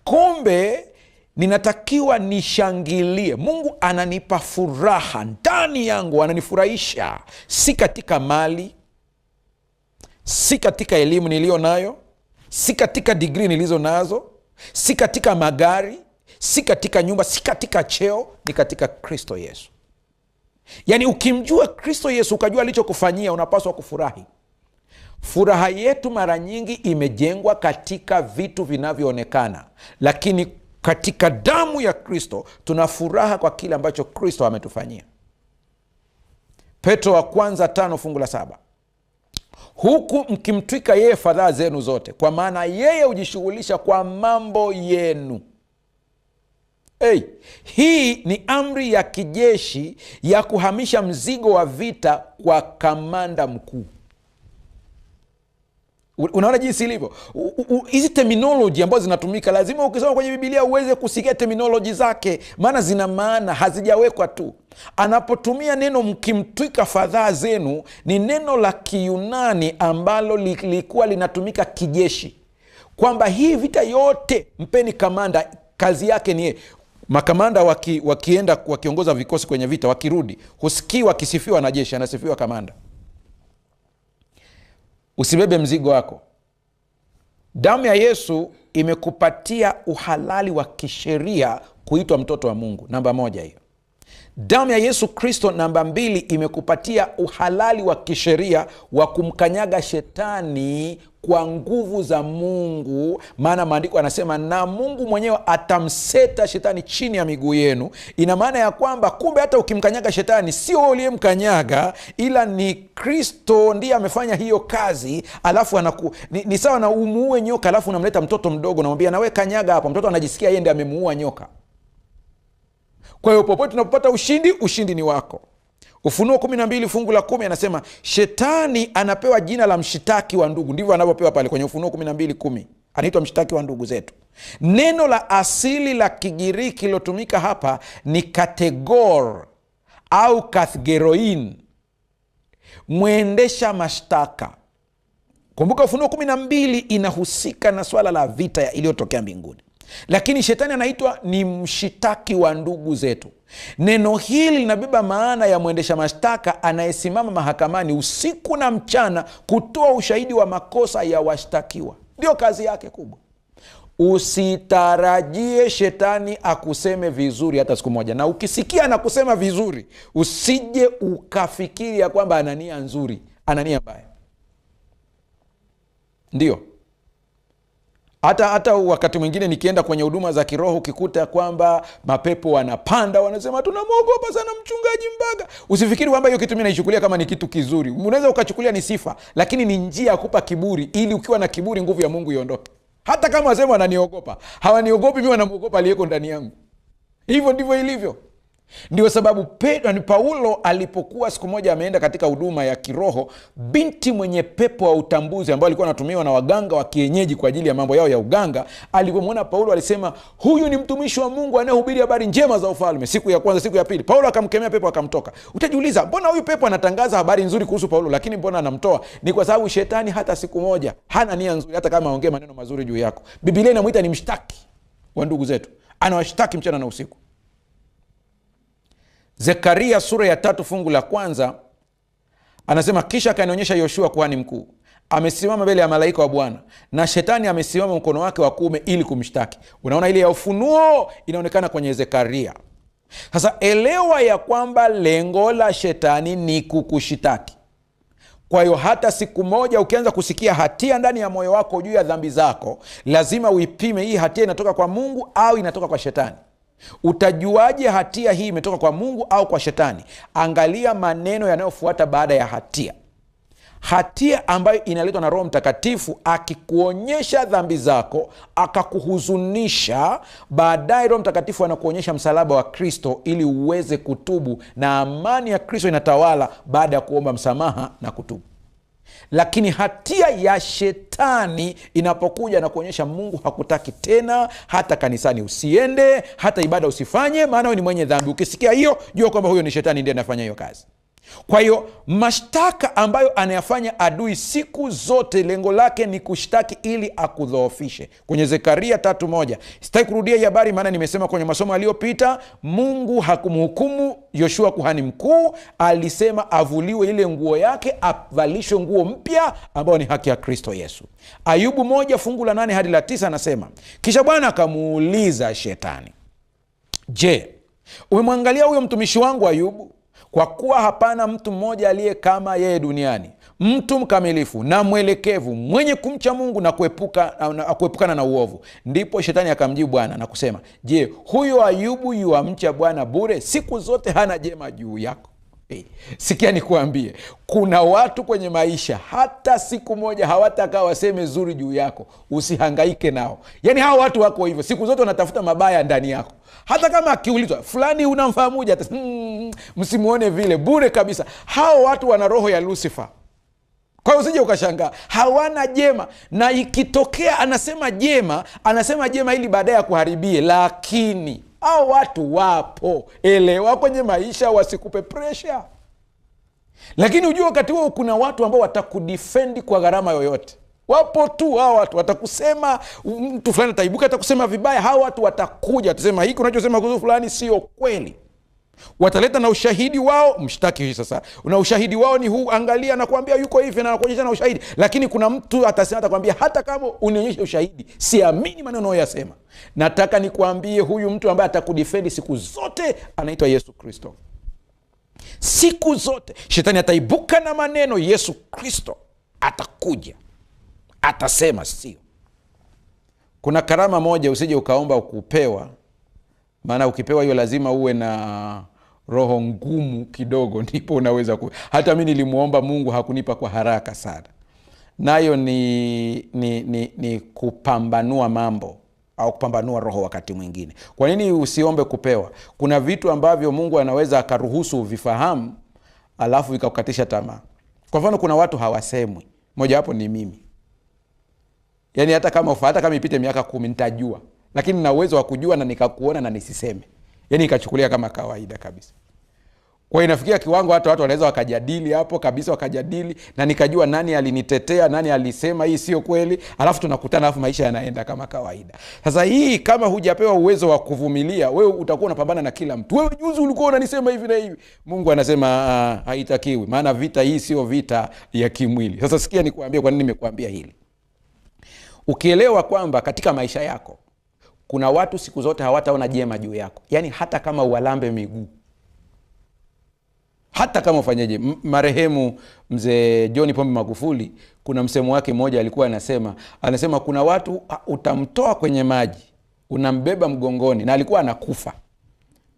Kumbe ninatakiwa nishangilie. Mungu ananipa furaha ndani yangu, ananifurahisha, si katika mali, si katika elimu niliyo nayo, si katika degree nilizo nazo, si katika magari, si katika nyumba, si katika cheo, ni katika Kristo Yesu. Yaani ukimjua Kristo Yesu, ukajua alichokufanyia, unapaswa kufurahi. Furaha yetu mara nyingi imejengwa katika vitu vinavyoonekana, lakini katika damu ya Kristo tuna furaha kwa kile ambacho Kristo ametufanyia. Petro wa kwanza 5 fungu la 7, huku mkimtwika yeye fadhaa zenu zote, kwa maana yeye hujishughulisha kwa mambo yenu. Hii ni amri ya kijeshi ya kuhamisha mzigo wa vita kwa kamanda mkuu. Unaona jinsi ilivyo? Hizi terminology ambazo zinatumika, lazima ukisoma kwenye Biblia uweze kusikia terminology zake, maana zina maana, hazijawekwa tu. Anapotumia neno mkimtwika fadhaa zenu, ni neno la Kiyunani ambalo lilikuwa linatumika kijeshi, kwamba hii vita yote mpeni kamanda, kazi yake ni makamanda wakienda wakiongoza vikosi kwenye vita, wakirudi husikii wakisifiwa na jeshi, anasifiwa kamanda. Usibebe mzigo wako. Damu ya Yesu imekupatia uhalali wa kisheria kuitwa mtoto wa Mungu. Namba 1 hiyo. Damu ya Yesu Kristo namba 2 imekupatia uhalali wa kisheria wa kumkanyaga shetani kwa nguvu za Mungu, maana maandiko anasema na Mungu mwenyewe atamseta shetani chini ya miguu yenu. Ina maana ya kwamba kumbe hata ukimkanyaga shetani sio wewe uliyemkanyaga, ila ni Kristo ndiye amefanya hiyo kazi. Alafu ni sawa na umuue nyoka, alafu unamleta mtoto mdogo unamwambia na wewe kanyaga hapo, mtoto anajisikia yeye ndiye amemuua nyoka. Kwa hiyo popote tunapopata ushindi ni wako. Ufunuo 12 fungu la 10 anasema shetani anapewa jina la mshitaki wa ndugu. Ndivyo anavyopewa pale kwenye Ufunuo 12:10. Anaitwa mshitaki wa ndugu zetu. Neno la asili la Kigiriki lilotumika hapa ni kategor au kathgeroin, mwendesha mashtaka. Kumbuka Ufunuo 12 inahusika na swala la vita iliyotokea mbinguni. Lakini shetani anaitwa ni mshitaki wa ndugu zetu. Neno hili linabeba maana ya mwendesha mashtaka anayesimama mahakamani usiku na mchana kutoa ushahidi wa makosa ya washtakiwa. Ndio kazi yake kubwa. usitarajie shetani akuseme vizuri hata siku moja. Na ukisikia na kusema vizuri, usije ukafikiri ya kwamba anania nzuri, anania mbaya. Ndio hata wakati mwingine nikienda kwenye huduma za kiroho, ukikuta kwamba mapepo wanapanda, wanasema tunamwogopa sana mchungaji Mbaga, usifikiri kwamba hiyo kitu mimi naichukulia kama ni kitu kizuri. Unaweza ukachukulia ni sifa, lakini ni njia ya kupa kiburi, ili ukiwa na kiburi nguvu ya Mungu iondoke. Hata kama wasema wananiogopa, hawaniogopi mimi, wanamwogopa aliyeko ndani yangu. Hivyo ndivyo ilivyo. Ndio sababu Paulo alipokuwa siku moja ameenda katika huduma ya kiroho, binti mwenye pepo wa utambuzi ambao alikuwa anatumiwa na waganga wa kienyeji kwa ajili ya mambo yao ya uganga, alipomwona Paulo alisema, huyu ni mtumishi wa Mungu anayehubiri habari njema za ufalme. Siku ya kwanza, siku ya pili, Paulo akamkemea pepo, akamtoka. Utajiuliza, mbona huyu pepo anatangaza habari nzuri kuhusu Paulo, lakini mbona anamtoa? Ni kwa sababu shetani hata siku moja hana nia nzuri, hata kama aongee maneno mazuri juu yako. Biblia inamuita ni mshtaki wa ndugu zetu, anawashtaki mchana na usiku. Zekaria sura ya 3 fungu la 1 anasema, kisha akanionyesha Yoshua kuhani mkuu amesimama mbele ya malaika wa Bwana, na shetani amesimama mkono wake wa kuume ili kumshtaki. Unaona, ile ya Ufunuo inaonekana kwenye Zekaria. Sasa elewa ya kwamba lengo la shetani ni kukushitaki. Kwa hiyo hata siku moja ukianza kusikia hatia ndani ya moyo wako juu ya dhambi zako, lazima uipime, hii hatia inatoka kwa Mungu au inatoka kwa shetani. Utajuaje hatia hii imetoka kwa Mungu au kwa shetani? Angalia maneno yanayofuata baada ya hatia. Hatia ambayo inaletwa na Roho Mtakatifu akikuonyesha dhambi zako, akakuhuzunisha, baadaye Roho Mtakatifu anakuonyesha msalaba wa Kristo ili uweze kutubu, na amani ya Kristo inatawala baada ya kuomba msamaha na kutubu. Lakini hatia ya shetani inapokuja na kuonyesha Mungu hakutaki tena, hata kanisani usiende, hata ibada usifanye, maana wewe ni mwenye dhambi. Ukisikia hiyo, jua kwamba huyo ni shetani ndiye anafanya hiyo kazi. Kwa hiyo mashtaka ambayo anayafanya adui siku zote, lengo lake ni kushtaki ili akudhoofishe. Kwenye Zekaria 3:1, sitaki kurudia hii habari maana nimesema kwenye masomo yaliyopita, Mungu hakumhukumu Yoshua kuhani mkuu, alisema avuliwe ile nguo yake, avalishwe nguo mpya ambayo ni haki ya Kristo Yesu. Ayubu 1 fungu la 8 hadi la 9 anasema, kisha Bwana akamuuliza shetani, je, umemwangalia huyo mtumishi wangu Ayubu? Kwa kuwa hapana mtu mmoja aliye kama yeye duniani, mtu mkamilifu na mwelekevu, mwenye kumcha Mungu na kuepukana na uovu. Ndipo shetani akamjibu Bwana na kusema, je, huyo Ayubu yuamcha Bwana bure? Siku zote hana jema juu yako. Sikia nikuambie, kuna watu kwenye maisha hata siku moja hawatakaa waseme zuri juu yako. Usihangaike nao. Yaani hao watu wako hivyo, siku zote wanatafuta mabaya ndani yako. Hata kama akiulizwa fulani unamfahamuje, msimuone vile, bure kabisa. Hao watu wana roho ya Lucifer. Kwa hiyo usije ukashangaa, hawana jema. Na ikitokea anasema jema ili baadaye akuharibie. Lakini hao watu wapo, elewa kwenye maisha, wasikupe pressure. Lakini ujue wakati huo kuna watu ambao watakudefendi kwa gharama yoyote. Wapo tu hao watu, watakusema mtu fulani ataibuka, atakusema vibaya. Hao watu watakuja, watasema hiki unachosema kuhusu fulani sio kweli. Wataleta na ushahidi wao, mshtaki hii sasa. Una ushahidi wao ni huu, angalia na kuambia yuko hivi na anakuonyesha na ushahidi. Lakini kuna mtu atasema, atakwambia hata kama unionyeshe ushahidi, siamini maneno unayosema. Nataka nikuambie, huyu mtu ambaye atakudefend siku zote anaitwa Yesu Kristo. Siku zote shetani ataibuka na maneno, Yesu Kristo atakuja, atasema sio. Kuna karama moja usije ukaomba ukupewa, maana ukipewa hiyo lazima uwe na roho ngumu kidogo, ndipo unaweza hata mimi nilimuomba Mungu, hakunipa kwa haraka sana. Nayo ni kupambanua mambo au kupambanua roho wakati mwingine. Kwa nini usiombe kupewa? Kuna vitu ambavyo Mungu anaweza akaruhusu vifahamu, alafu vikakukatisha tamaa. Kwa mfano, kuna watu hawasemwi. Moja wapo ni mimi. Yaani hata kama ipite miaka 10 nitajua. Lakini na uwezo wa kujua na nikakuona na nisiseme. Yaani ikachukulia kama kawaida kabisa. Kwa inafikia kiwango hata watu wanaweza wakajadili hapo kabisa, wakajadili na nikajua nani alinitetea, nani alisema hii sio kweli, alafu tunakutana, alafu maisha yanaenda kama kawaida. Sasa hii kama hujapewa uwezo wa kuvumilia, wewe utakuwa unapambana na kila mtu. Wewe juzi ulikuwa unanisema hivi na hivi. Mungu anasema haitakiwi, maana vita hii sio vita ya kimwili. Sasa sikia nikuambie kwa nini nimekuambia hili. Ukielewa kwamba katika maisha yako kuna watu siku zote hawataona jema juu yako, yaani hata kama uwalambe miguu, hata kama ufanyeje. Marehemu mzee John Pombe Magufuli, kuna msemo wake mmoja alikuwa anasema kuna watu utamtoa kwenye maji, unambeba mgongoni, na alikuwa anakufa,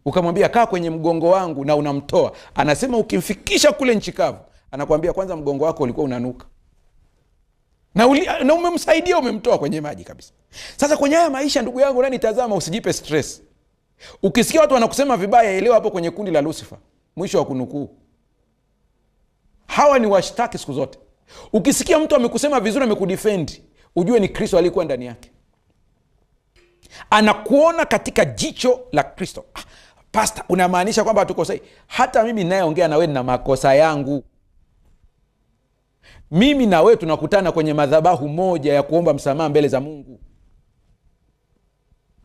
ukamwambia kaa kwenye mgongo wangu, na unamtoa. Anasema ukimfikisha kule nchi kavu, anakuambia kwanza mgongo wako ulikuwa unanuka, na umemsaidia, umemtoa kwenye maji kabisa. Sasa kwenye haya maisha, ndugu yangu, nani tazama, usijipe stress. Ukisikia watu wanakusema vibaya, elewa hapo kwenye kundi la Lucifer, mwisho wa kunukuu. Hawa ni washtaki siku zote. Ukisikia mtu amekusema vizuri, amekudefend, ujue ni Kristo alikuwa ndani yake, anakuona katika jicho la Kristo. Pastor, unamaanisha kwamba hatukosei? Hata mimi ninayeongea na wewe nina makosa yangu. Mimi na wewe tunakutana kwenye madhabahu moja ya kuomba msamaha mbele za Mungu.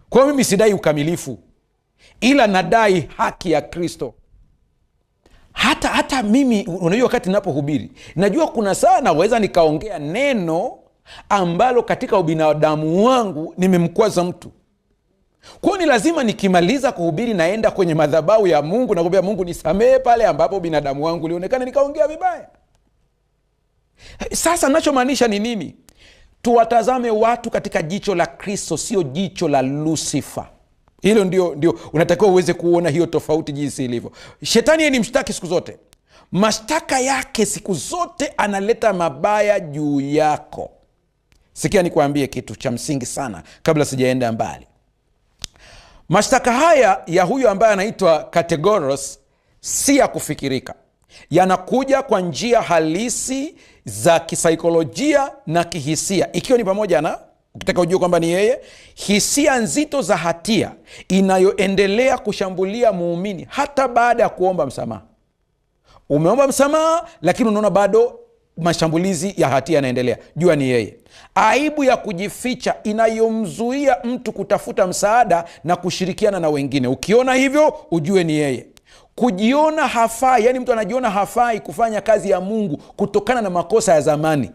Kwa mimi sidai ukamilifu, ila nadai haki ya Kristo. Hata mimi, unajua, wakati ninapohubiri, najua kuna saa naweza nikaongea neno ambalo katika ubinadamu wangu nimemkwaza mtu. Kwa hiyo ni lazima nikimaliza kuhubiri naenda kwenye madhabahu ya Mungu na kumwambia Mungu, nisamehe pale ambapo binadamu wangu ulionekana nikaongea vibaya. Sasa ninachomaanisha ni nini? Tuwatazame watu katika jicho la Kristo, sio jicho la Lucifer. Hilo ndio unatakiwa uweze kuona hiyo tofauti jinsi ilivyo. Shetani yeye ni mshtaki siku zote. Mashtaka yake siku zote analeta mabaya juu yako. Sikia nikwambie kitu cha msingi sana kabla sijaenda mbali. Mashtaka haya ya huyu ambaye anaitwa Kategoros si ya kufikirika. Yanakuja kwa njia halisi za kisaikolojia na kihisia, ikiwa ni pamoja na, ukitaka ujue kwamba ni yeye, hisia nzito za hatia inayoendelea kushambulia muumini hata baada ya kuomba msamaha. Umeomba msamaha, lakini unaona bado mashambulizi ya hatia yanaendelea, jua ni yeye. Aibu ya kujificha inayomzuia mtu kutafuta msaada na kushirikiana na wengine, ukiona hivyo ujue ni yeye. Kujiona hafai, yani mtu anajiona hafai kufanya kazi ya Mungu kutokana na makosa ya zamani.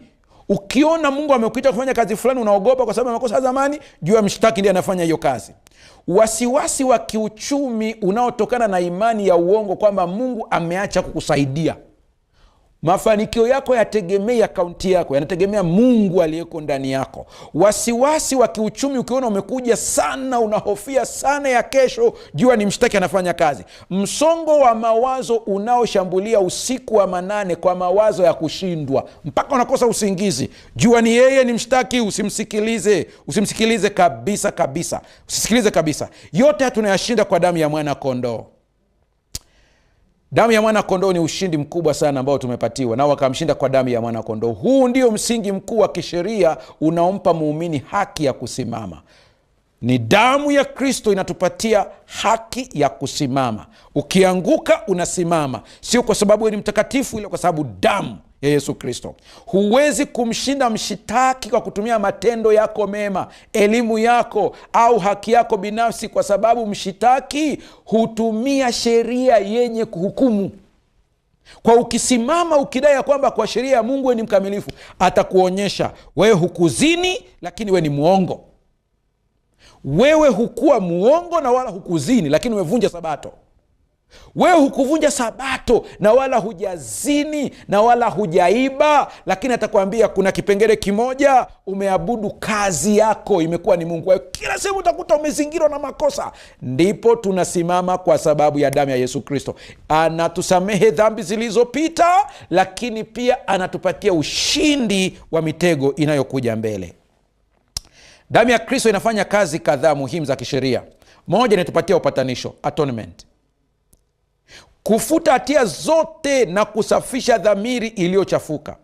Ukiona Mungu amekuita kufanya kazi fulani unaogopa kwa sababu ya makosa ya zamani, jua mshtaki ndiye anafanya hiyo kazi. Wasiwasi wa kiuchumi unaotokana na imani ya uongo kwamba Mungu ameacha kukusaidia. Mafanikio yako yategemea akaunti yako, yanategemea Mungu aliyeko ndani yako. Wasiwasi wa kiuchumi ukiona umekuja sana, unahofia sana ya kesho, jua ni mshtaki anafanya kazi. Msongo wa mawazo unaoshambulia usiku wa manane kwa mawazo ya kushindwa mpaka unakosa usingizi, jua ni yeye, ni mshtaki. Usimsikilize kabisa. Usisikilize kabisa. Yote tunayashinda kwa damu ya mwana kondoo. Damu ya mwana kondoo ni ushindi mkubwa sana ambao tumepatiwa, na wakamshinda kwa damu ya mwana kondoo. Huu ndio msingi mkuu wa kisheria unaompa muumini haki ya kusimama. Ni damu ya Kristo inatupatia haki ya kusimama. Ukianguka unasimama, sio kwa sababu ni mtakatifu, ila kwa sababu damu ya Yesu Kristo. Huwezi kumshinda mshitaki kwa kutumia matendo yako mema, elimu yako au haki yako binafsi, kwa sababu mshitaki hutumia sheria yenye kuhukumu. Kwa ukisimama ukidai ya kwamba kwa sheria ya Mungu wewe ni mkamilifu, atakuonyesha wewe hukuzini lakini wewe ni muongo. Wewe hukuwa muongo na wala hukuzini, lakini umevunja sabato. Wewe hukuvunja sabato na wala hujazini na wala hujaiba, lakini atakwambia kuna kipengele kimoja, umeabudu kazi yako imekuwa ni Mungu. Kila sehemu utakuta umezingirwa na makosa. Ndipo tunasimama kwa sababu ya damu ya Yesu Kristo. Anatusamehe dhambi zilizopita, lakini pia anatupatia ushindi wa mitego inayokuja mbele. Damu ya Kristo inafanya kazi kadhaa muhimu za kisheria. Moja, inatupatia upatanisho, atonement, kufuta hatia zote na kusafisha dhamiri iliyochafuka.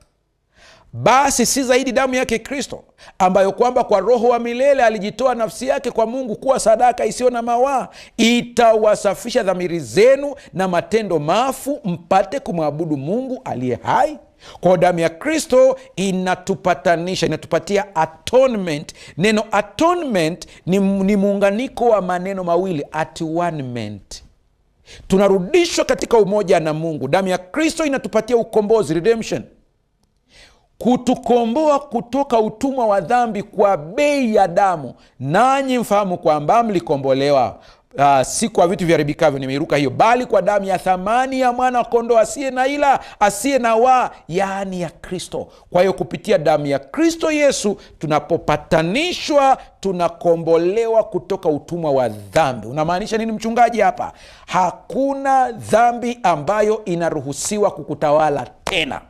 Basi si zaidi damu yake Kristo, ambayo kwamba kwa Roho wa milele alijitoa nafsi yake kwa Mungu kuwa sadaka isiyo na mawaa, itawasafisha dhamiri zenu na matendo mafu, mpate kumwabudu Mungu aliye hai. Kwa damu ya Kristo inatupatanisha, inatupatia atonement. Neno atonement ni muunganiko wa maneno mawili, at-one-ment. Tunarudishwa katika umoja na Mungu. Damu ya Kristo inatupatia ukombozi, redemption. kutukomboa kutoka utumwa wa dhambi kwa bei ya damu. Nanyi mfahamu kwamba mlikombolewa si kwa vitu viharibikavyo, nimeiruka hiyo, bali kwa damu ya thamani ya mwana kondoo asiye na ila, asiye na waa, yaani ya Kristo. Kwa hiyo kupitia damu ya Kristo Yesu tunapopatanishwa, tunakombolewa kutoka utumwa wa dhambi. Unamaanisha nini mchungaji hapa? Hakuna dhambi ambayo inaruhusiwa kukutawala tena.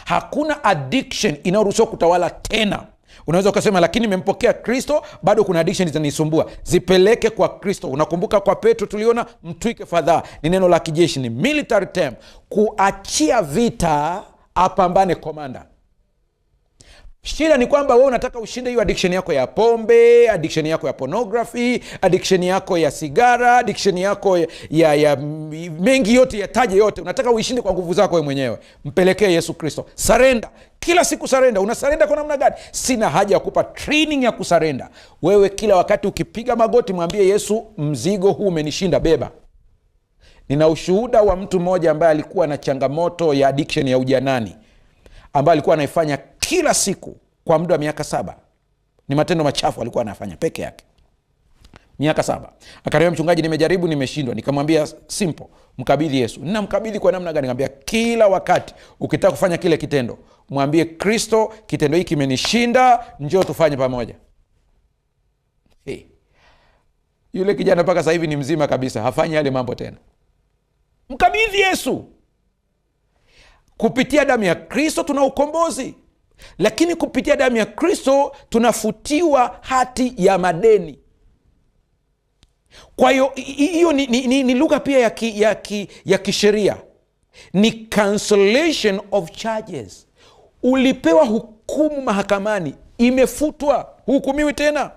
Hakuna addiction inayoruhusiwa kutawala tena. Unaweza ukasema lakini nimempokea Kristo, bado kuna addiction zinanisumbua. Zipeleke kwa Kristo. Unakumbuka kwa Petro tuliona mtwike fadhaa, ni neno la kijeshi, ni military term. Kuachia vita, apambane komanda. Shida ni kwamba wewe unataka ushinde hiyo addiction yako ya pombe, addiction yako ya pornography, addiction yako ya sigara, addiction yako ya mengi yote, ya taje yote. Unataka uishinde kwa nguvu zako wewe mwenyewe. Mpelekee Yesu Kristo. Surrender. Kila siku surrender. Unasarenda kwa namna gani? Sina haja ya kupa training ya kusarenda. Wewe kila wakati ukipiga magoti mwambie Yesu, mzigo huu umenishinda, beba. Nina ushuhuda wa mtu mmoja ambaye alikuwa na changamoto ya addiction ya ujanani, ambaye alikuwa anaifanya kila siku kwa muda wa miaka 7. Ni matendo machafu alikuwa anafanya peke yake. Miaka 7. Akaniambia mchungaji, nimejaribu nimeshindwa. Nikamwambia simple, mkabidhi Yesu. Ninamkabidhi kwa namna gani? Nikamwambia kila wakati ukitaka kufanya kile kitendo, mwambie Kristo, kitendo hiki kimenishinda, njoo tufanye pamoja. Yule kijana mpaka sasa hivi ni mzima kabisa, hafanyi yale mambo tena. Mkabidhi Yesu. Kupitia damu ya Kristo tuna ukombozi. Lakini kupitia damu ya Kristo tunafutiwa hati ya madeni. Kwa hiyo hiyo ni lugha pia ya kisheria. Ni cancellation of charges. Ulipewa hukumu mahakamani, imefutwa, hukumiwi tena.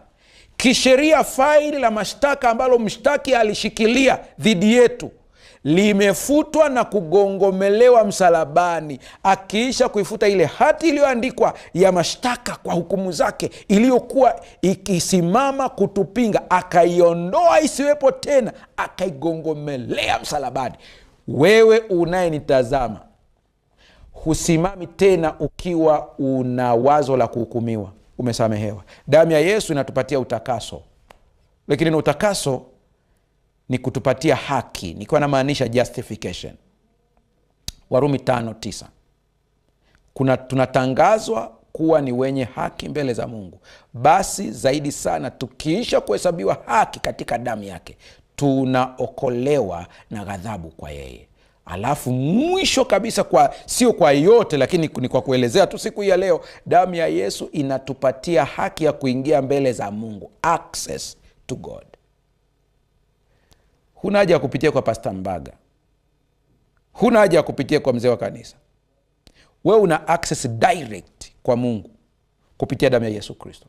Kisheria faili la mashtaka ambalo mshtaki alishikilia dhidi yetu limefutwa na kugongomelewa msalabani. Akiisha kuifuta ile hati iliyoandikwa ya mashtaka kwa hukumu zake iliyokuwa ikisimama kutupinga, akaiondoa isiwepo tena, akaigongomelea msalabani. Wewe unayenitazama, husimami tena ukiwa una wazo la kuhukumiwa. Umesamehewa. Damu ya Yesu inatupatia utakaso. Lakini utakaso ni kutupatia haki. Nikiwa namaanisha justification. Warumi 5:9. Tunatangazwa kuwa ni wenye haki mbele za Mungu. Basi zaidi sana tukiisha kuhesabiwa haki katika damu yake, tunaokolewa na ghadhabu kwa yeye. Alafu mwisho kabisa, sio kwa yote, lakini ni kwa kuelezea tu siku ya leo, damu ya Yesu inatupatia haki ya kuingia mbele za Mungu. Access to God. Huna haja ya kupitia kwa Pastor Mbaga. Huna haja ya kupitia kwa mzee wa kanisa. Wewe una access direct kwa Mungu kupitia damu ya Yesu Kristo.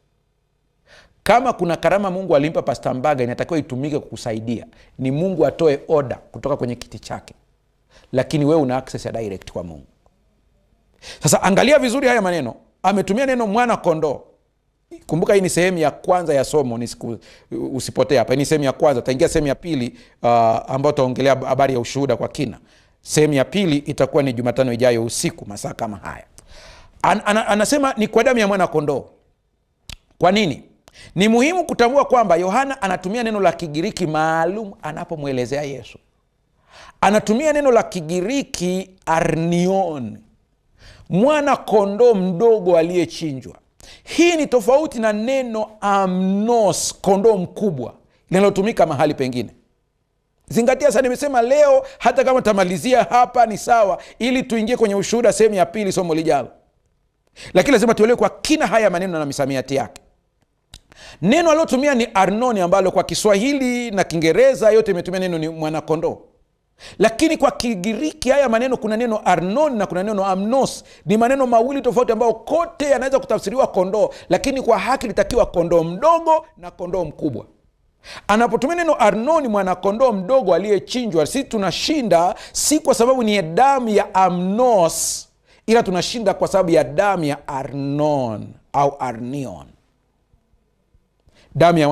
Kama kuna karama Mungu alimpa Pastor Mbaga inatakiwa itumike kukusaidia, ni Mungu atoe order kutoka kwenye kiti chake. Lakini wewe una access ya direct kwa Mungu. Sasa angalia vizuri haya maneno. Ametumia neno mwana kondoo. Kumbuka hii ni sehemu ya kwanza ya somo, usipotee hapa. Hii ni sehemu ya kwanza, tutaingia sehemu ya pili ambayo tutaongelea habari ya ushuhuda kwa kina. Sehemu ya pili itakuwa ni Jumatano ijayo usiku masaa kama haya. Anasema ni kwa damu ya mwana kondoo. Kwa nini? Ni muhimu kutambua kwamba Yohana anatumia neno la Kigiriki maalum anapomwelezea Yesu. Anatumia neno la Kigiriki arnion, mwana kondoo mdogo aliyechinjwa. Hii ni tofauti na neno amnos, kondoo mkubwa, linalotumika mahali pengine. Zingatia sana, nimesema leo hata kama tamalizia hapa ni sawa, ili tuingie kwenye ushuhuda sehemu ya pili somo lijalo. Lakini lazima tuelewe kwa kina haya maneno na misamiati yake. Neno alilotumia ni arnoni, ambalo kwa Kiswahili na Kiingereza yote imetumia neno ni mwana kondoo. Lakini kwa Kigiriki haya maneno, kuna neno arnon na kuna neno amnos. Ni maneno mawili tofauti ambayo kote yanaweza kutafsiriwa kondoo, lakini kwa haki litakiwa kondoo mdogo na kondoo mkubwa. Anapotumia neno arnoni, mwana kondoo mdogo aliyechinjwa, sisi tunashinda si kwa sababu ni damu ya amnos, ila tunashinda kwa sababu ya damu ya arnon au arnion, damu ya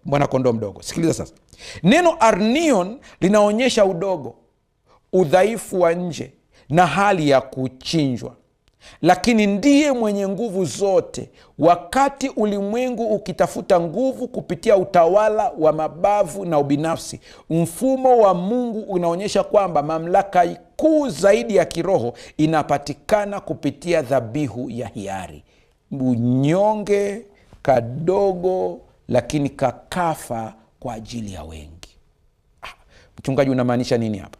mwana kondoo mdogo. Sikiliza sasa. Neno arnion linaonyesha udogo, udhaifu wa nje na hali ya kuchinjwa. lakini ndiye mwenye nguvu zote. Wakati ulimwengu ukitafuta nguvu kupitia utawala wa mabavu na ubinafsi, mfumo wa Mungu unaonyesha kwamba mamlaka kuu zaidi ya kiroho inapatikana kupitia dhabihu ya hiari. Unyonge kadogo, lakini kakafa kwa ajili ya wengi. Mchungaji, unamaanisha nini hapa?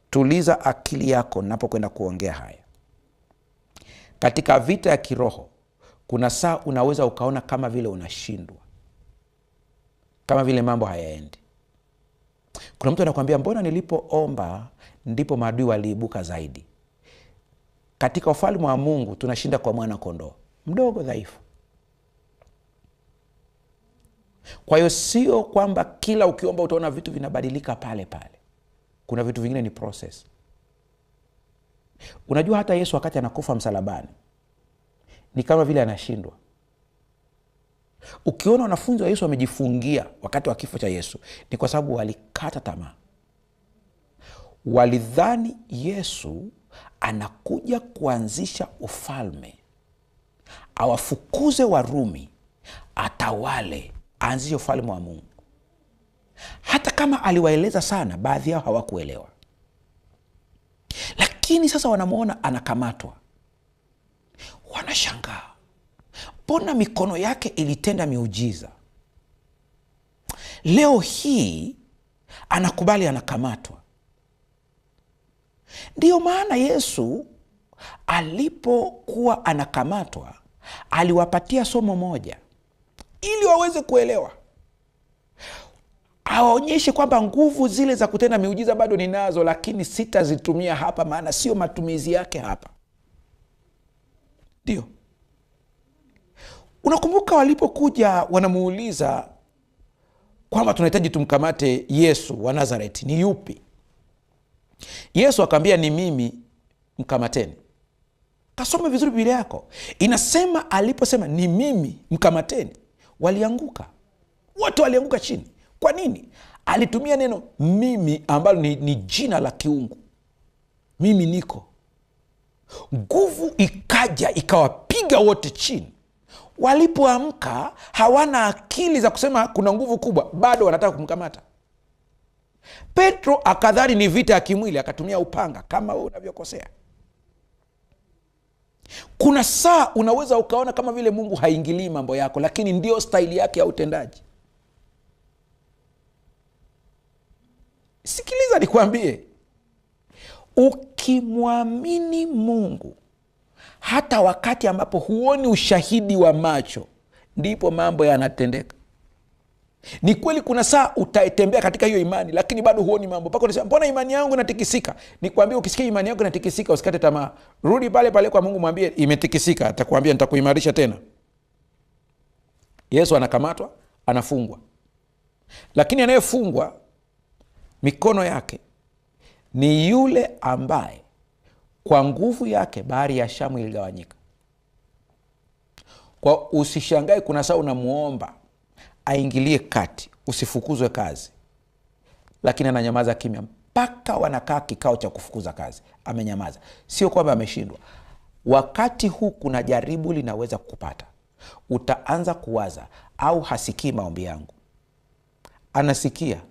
Tuliza akili yako napokwenda kuongea haya. Katika vita ya kiroho, kuna saa unaweza ukaona kama vile unashindwa, kama vile mambo hayaendi. Kuna mtu anakuambia, mbona nilipoomba ndipo maadui waliibuka zaidi? Katika ufalme wa Mungu tunashinda kwa mwana kondoo mdogo dhaifu. Kwa hiyo sio kwamba kila ukiomba utaona vitu vinabadilika pale pale. Kuna vitu vingine ni process. Unajua hata Yesu wakati anakufa msalabani ni kama vile anashindwa. Ukiona wanafunzi wa Yesu wamejifungia wakati wa kifo cha Yesu, ni kwa sababu walikata tamaa. Walidhani Yesu anakuja kuanzisha ufalme, awafukuze Warumi, atawale, aanzishe ufalme wa Mungu. Hata kama aliwaeleza sana, baadhi yao hawakuelewa. Lakini sasa wanamuona anakamatwa, wanashangaa, mbona mikono yake ilitenda miujiza? Leo hii anakubali anakamatwa. Ndiyo maana Yesu alipokuwa anakamatwa aliwapatia somo moja ili waweze kuelewa, aonyeshe kwamba nguvu zile za kutenda miujiza bado ninazo, lakini sitazitumia hapa, maana sio matumizi yake hapa. Ndio unakumbuka walipokuja wanamuuliza kwamba tunahitaji tumkamate Yesu wa Nazareti, ni yupi? Yesu akamwambia, ni mimi, mkamateni. Kasome vizuri Biblia yako, inasema aliposema ni mimi, mkamateni, walianguka wote, walianguka chini. Kwa nini? Alitumia neno mimi ambalo ni jina la kiungu. Mimi niko. Nguvu ikaja ikawapiga wote chini. Walipoamka hawana akili za kusema kuna nguvu kubwa, bado wanataka kumkamata. Petro akadhani ni vita ya kimwili, akatumia upanga kama wewe unavyokosea. Kuna saa unaweza ukaona kama vile Mungu haingilii mambo yako, lakini ndio staili yake ya utendaji. Sikiliza nikwambie, ukimwamini Mungu hata wakati ambapo huoni ushahidi wa macho, ndipo mambo yanatendeka. Ni kweli kuna saa utatembea katika hiyo imani, lakini bado huoni mambo. Pako unasema, mbona imani yangu inatikisika? Nikwambie, ukisikia imani yako inatikisika, usikate tamaa. Rudi pale pale kwa Mungu, mwambie imetikisika, atakwambia nitakuimarisha tena. Yesu anakamatwa, anafungwa. Lakini anayefungwa mikono yake ni yule ambaye kwa nguvu yake bahari ya Shamu iligawanyika. Kwa usishangae kuna saa unamuomba aingilie kati, usifukuzwe kazi, lakini ananyamaza kimya mpaka wanakaa kikao cha kufukuza kazi. Amenyamaza, sio kwamba ameshindwa. Wakati huu kuna jaribu linaweza kukupata. Utaanza kuwaza, au hasikii maombi yangu? Anasikia,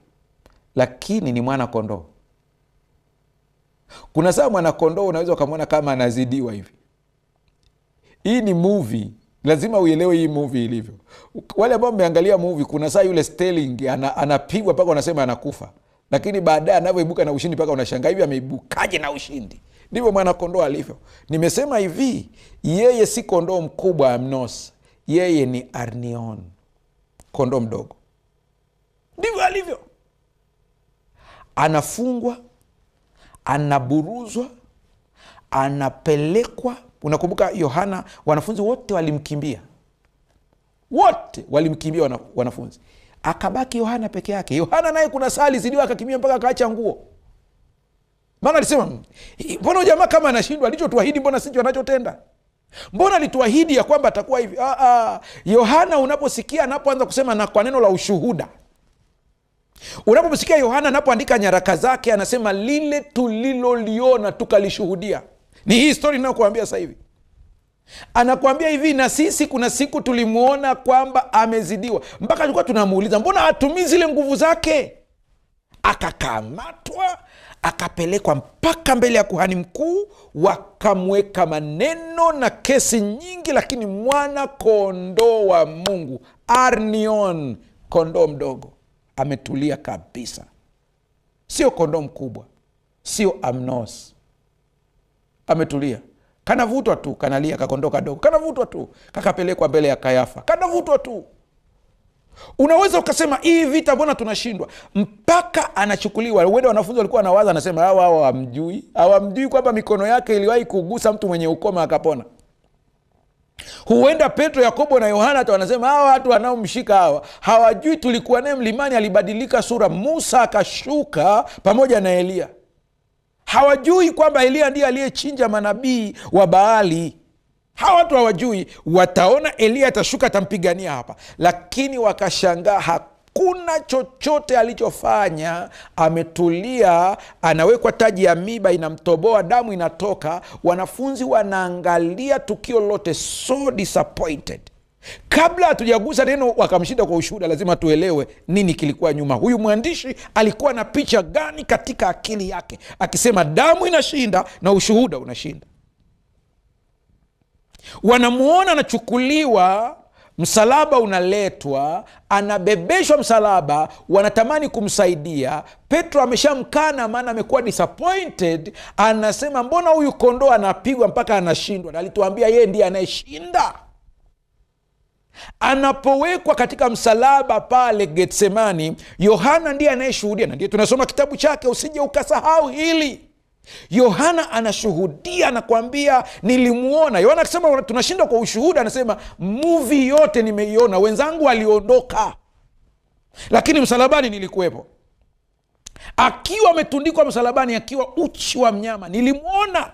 lakini ni mwana kondoo. Kuna saa mwana kondoo unaweza ukamwona kama anazidiwa hivi. Hii ni movie, lazima uelewe hii movie ilivyo. Wale ambao mmeangalia movie, kuna saa yule Sterling anapigwa mpaka unasema anakufa, lakini baadaye anavyoibuka na ushindi mpaka unashangaa, hivi ameibukaje na ushindi? Ndivyo mwana kondoo alivyo. Nimesema hivi, yeye si kondoo mkubwa amnos, yeye ni arnion, kondoo mdogo. Ndivyo alivyo. Anafungwa, anaburuzwa, anapelekwa. Unakumbuka Yohana, wanafunzi wote walimkimbia. Wote walimkimbia wanafunzi. Akabaki Yohana peke yake. Yohana naye kuna saa alizidiwa akakimbia mpaka akaacha nguo. Maana alisema, mbona jamaa kama anashindwa, alichotuahidi mbona sicho anachotenda? Mbona alituahidi ya kwamba atakuwa hivi? Yohana unaposikia anapoanza kusema na kwa neno la ushuhuda, unaposikia Yohana anapoandika nyaraka zake anasema lile tuliloliona tukalishuhudia. Ni hii story ninayokuambia sasa hivi. anakuambia hivi, na sisi kuna siku tulimuona kwamba amezidiwa, mpaka tulikuwa tunamuuliza mbona hatumii zile nguvu zake. Akakamatwa, akapelekwa mpaka mbele ya kuhani mkuu, wakamweka maneno na kesi nyingi, lakini mwana kondoo wa Mungu, Arnion, kondoo mdogo, ametulia kabisa. Sio kondoo mkubwa, sio Amnos, ametulia. Kanavutwa tu, kanalia kakondoo kadogo, kanavutwa tu, kakapelekwa mbele ya Kayafa, kanavutwa tu. Unaweza ukasema hii vita mbona tunashindwa? Mpaka anachukuliwa. Uende wanafunzi walikuwa wanawaza, anasema hawa hawamjui kwamba mikono yake iliwahi kugusa mtu mwenye ukoma akapona. Huenda Petro, Yakobo na Yohana hata wanasema hawa watu wanaomshika hawa hawajui tulikuwa naye mlimani, alibadilika sura, Musa akashuka pamoja na Elia. Hawajui kwamba Elia ndiye aliyechinja manabii wa Baali. Hawa watu hawajui. Wataona Elia atashuka atampigania hapa, lakini wakashangaa hakuna chochote alichofanya. Ametulia, anawekwa taji ya miba inamtoboa, damu inatoka. Wanafunzi wanaangalia tukio lote, so disappointed. Kabla hatujagusa neno wakamshinda kwa ushuhuda, lazima tuelewe nini kilikuwa nyuma. Huyu mwandishi alikuwa na picha gani katika akili yake, akisema damu inashinda na ushuhuda unashinda. Wanamuona anachukuliwa, msalaba unaletwa, anabebeshwa msalaba, wanatamani kumsaidia. Petro ameshamkana, maana amekuwa disappointed. Anasema mbona huyu kondoo anapigwa mpaka anashindwa, na alituambia yeye ndiye anayeshinda. Anapowekwa katika msalaba pale Getsemani, Yohana ndiye anayeshuhudia, na ndiye tunasoma kitabu chake, usije ukasahau hili. Yohana anashuhudia, anakuambia nilimuona. Yohana akisema tunashinda kwa ushuhuda, anasema movie yote nimeiona, wenzangu waliondoka, lakini msalabani nilikuwepo. Akiwa ametundikwa msalabani, akiwa uchi wa mnyama, nilimuona.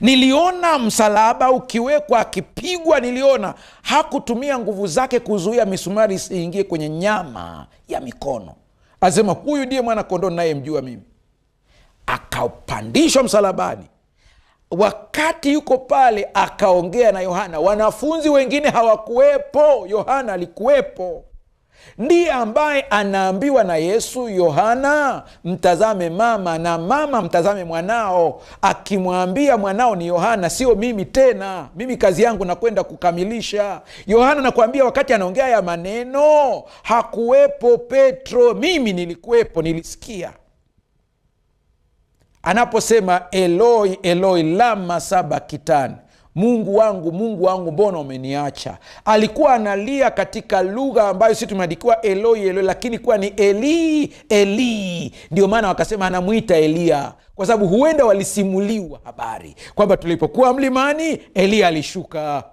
Niliona msalaba ukiwekwa, akipigwa. Niliona hakutumia nguvu zake kuzuia misumari isiingie kwenye nyama ya mikono. Asema huyu ndiye mwana kondoo ninayemjua mimi. Akapandishwa msalabani. Wakati yuko pale akaongea na Yohana. Wanafunzi wengine hawakuwepo, Yohana alikuwepo. Ndiye ambaye anaambiwa na Yesu, Yohana mtazame mama, na mama mtazame mwanao. Akimwambia mwanao ni Yohana, sio mimi tena, mimi kazi yangu nakwenda kukamilisha. Yohana nakwambia, wakati anaongea ya maneno hakuwepo Petro, mimi nilikuwepo, nilisikia. Anaposema Eloi Eloi lama sabakitani, Mungu wangu mbona umeniacha. Alikuwa analia katika lugha ambayo sisi tumeandikiwa Eloi Eloi, lakini kuwa ni Eli Eli. Ndio maana wakasema anamuita Elia, kwa sababu huenda walisimuliwa habari kwamba tulipokuwa mlimani Elia alishuka,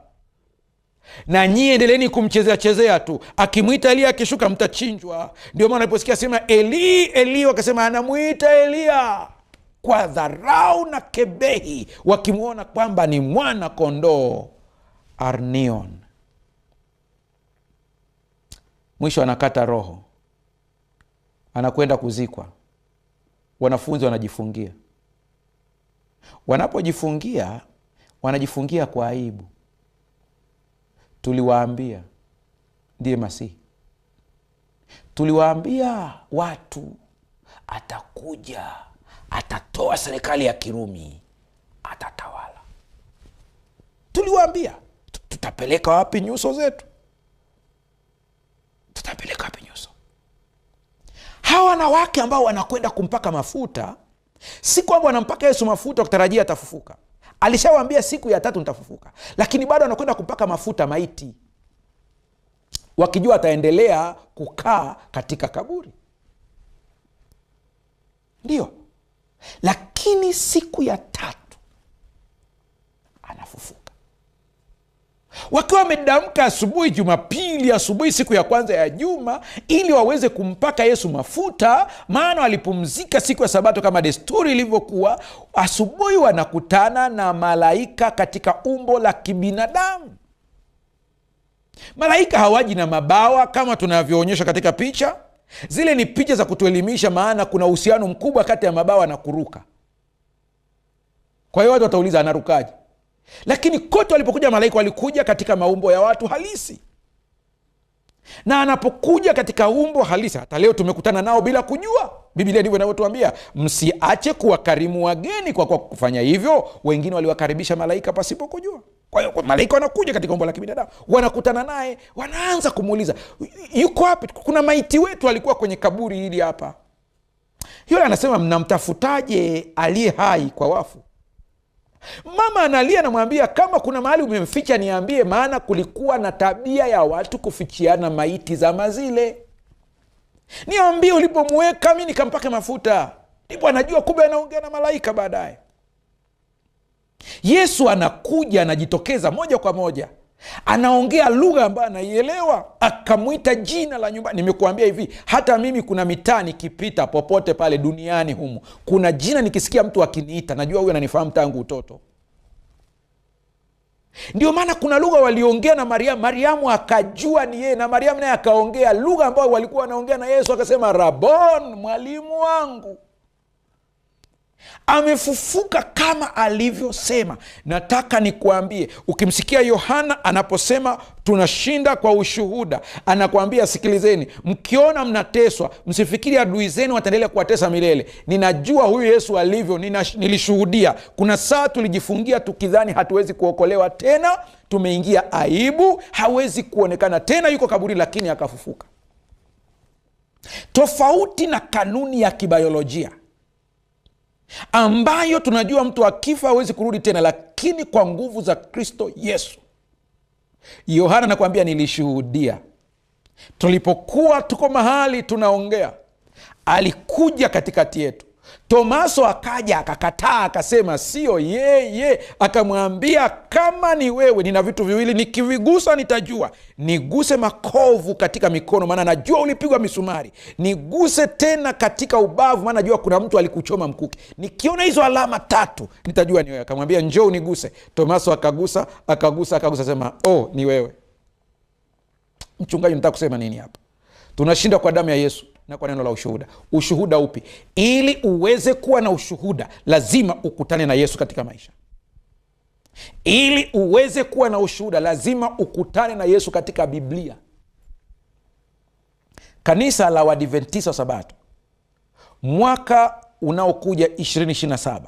na nyie endeleeni kumchezea tu. Akimuita Elia akishuka mtachinjwa. Ndio maana aliposikia sema Eli Eli, wakasema anamuita Elia, kwa dharau na kebehi, wakimwona kwamba ni mwana kondoo Arnion. Mwisho anakata roho, anakwenda kuzikwa. Wanafunzi wanajifungia. Wanapojifungia, wanajifungia kwa aibu. Tuliwaambia ndiye Masihi, tuliwaambia watu atakuja, atatoa serikali ya Kirumi, atatawala. Tuliwaambia. Tutapeleka wapi nyuso zetu? Tutapeleka wapi nyuso? Hawa wanawake ambao wanakwenda kumpaka mafuta, si kwamba wanampaka Yesu mafuta kutarajia atafufuka. Alishawaambia siku ya 3 nitafufuka, lakini bado wanakwenda kumpaka mafuta maiti, wakijua ataendelea kukaa katika kaburi. Ndio. Lakini siku ya 3 anafufuka. Wakiwa wamedamka asubuhi, Jumapili asubuhi, siku ya kwanza ya juma, ili waweze kumpaka Yesu mafuta, maana walipumzika siku ya Sabato kama desturi ilivyokuwa. Asubuhi wanakutana na malaika katika umbo la kibinadamu. Malaika hawaji na mabawa kama tunavyoonyesha katika picha. Zile ni picha za kutuelimisha, maana kuna uhusiano mkubwa kati ya mabawa na kuruka. Kwa hiyo watu watauliza anarukaje? lakini kote walipokuja malaika walikuja katika maumbo ya watu halisi. Na anapokuja katika umbo halisi, hata leo tumekutana nao bila kujua. Biblia ndivyo inavyotuambia, msiache kuwakarimu wageni, kwa kufanya hivyo wengine waliwakaribisha malaika pasipo kujua. Kwa hiyo malaika wanakuja katika umbo la kibinadamu, wanakutana naye, wanaanza kumuuliza, yuko wapi? Kuna maiti wetu alikuwa kwenye kaburi hili hapa. Yule anasema, mnamtafutaje aliye hai kwa wafu? Mama analia, anamwambia, kama kuna mahali umemficha niambie, maana kulikuwa na tabia ya watu kufichiana maiti zama zile. Niambie ulipomweka, mimi nikampake mafuta. Ndipo anajua kumbe anaongea na malaika baadaye. Yesu anakuja, anajitokeza moja kwa moja, anaongea lugha ambayo anaielewa, akamwita jina la nyumbani. Nimekuambia hivi, hata mimi kuna mitaa nikipita popote pale duniani humu, kuna jina nikisikia mtu akiniita, najua huyu ananifahamu tangu utoto. Ndio maana kuna lugha waliongea na Mariamu, Mariamu akajua ni yeye, na Mariamu naye akaongea lugha ambayo walikuwa wanaongea na Yesu, akasema, Rabon, mwalimu wangu. Amefufuka kama alivyosema. Nataka nikuambie, ukimsikia Yohana anaposema tunashinda kwa ushuhuda, anakuambia, sikilizeni, mkiona mnateswa, msifikiri adui zenu wataendelea kuwatesa milele. Ninajua huyu Yesu alivyo, nilishuhudia. Kuna saa tulijifungia tukidhani hatuwezi kuokolewa tena, tumeingia aibu, hawezi kuonekana tena, yuko kaburi, lakini akafufuka. Tofauti na kanuni ya kibiolojia ambayo tunajua mtu akifa hawezi kurudi tena, lakini kwa nguvu za Kristo Yesu, Yohana anakuambia, nilishuhudia. Tulipokuwa tuko mahali tunaongea, alikuja katikati yetu. Tomaso akaja akakataa, akasema sio yeye. Akamwambia, kama ni wewe, nina vitu viwili, nikivigusa nitajua. Niguse makovu katika mikono, maana najua ulipigwa misumari. Niguse tena katika ubavu, maana najua kuna mtu alikuchoma mkuki. Nikiona hizo alama tatu nitajua ni wewe. Akamwambia, njoo uniguse. Tomaso akagusa, sema, oh, ni wewe. Mchungaji, nataka kusema nini hapa? Tunashinda kwa damu ya Yesu na kwa neno la ushuhuda. Ushuhuda upi? Ili uweze kuwa na ushuhuda, lazima ukutane na Yesu katika maisha. Ili uweze kuwa na ushuhuda, lazima ukutane na Yesu katika Biblia. Kanisa la Waadventista wa Sabato, mwaka unaokuja 2027,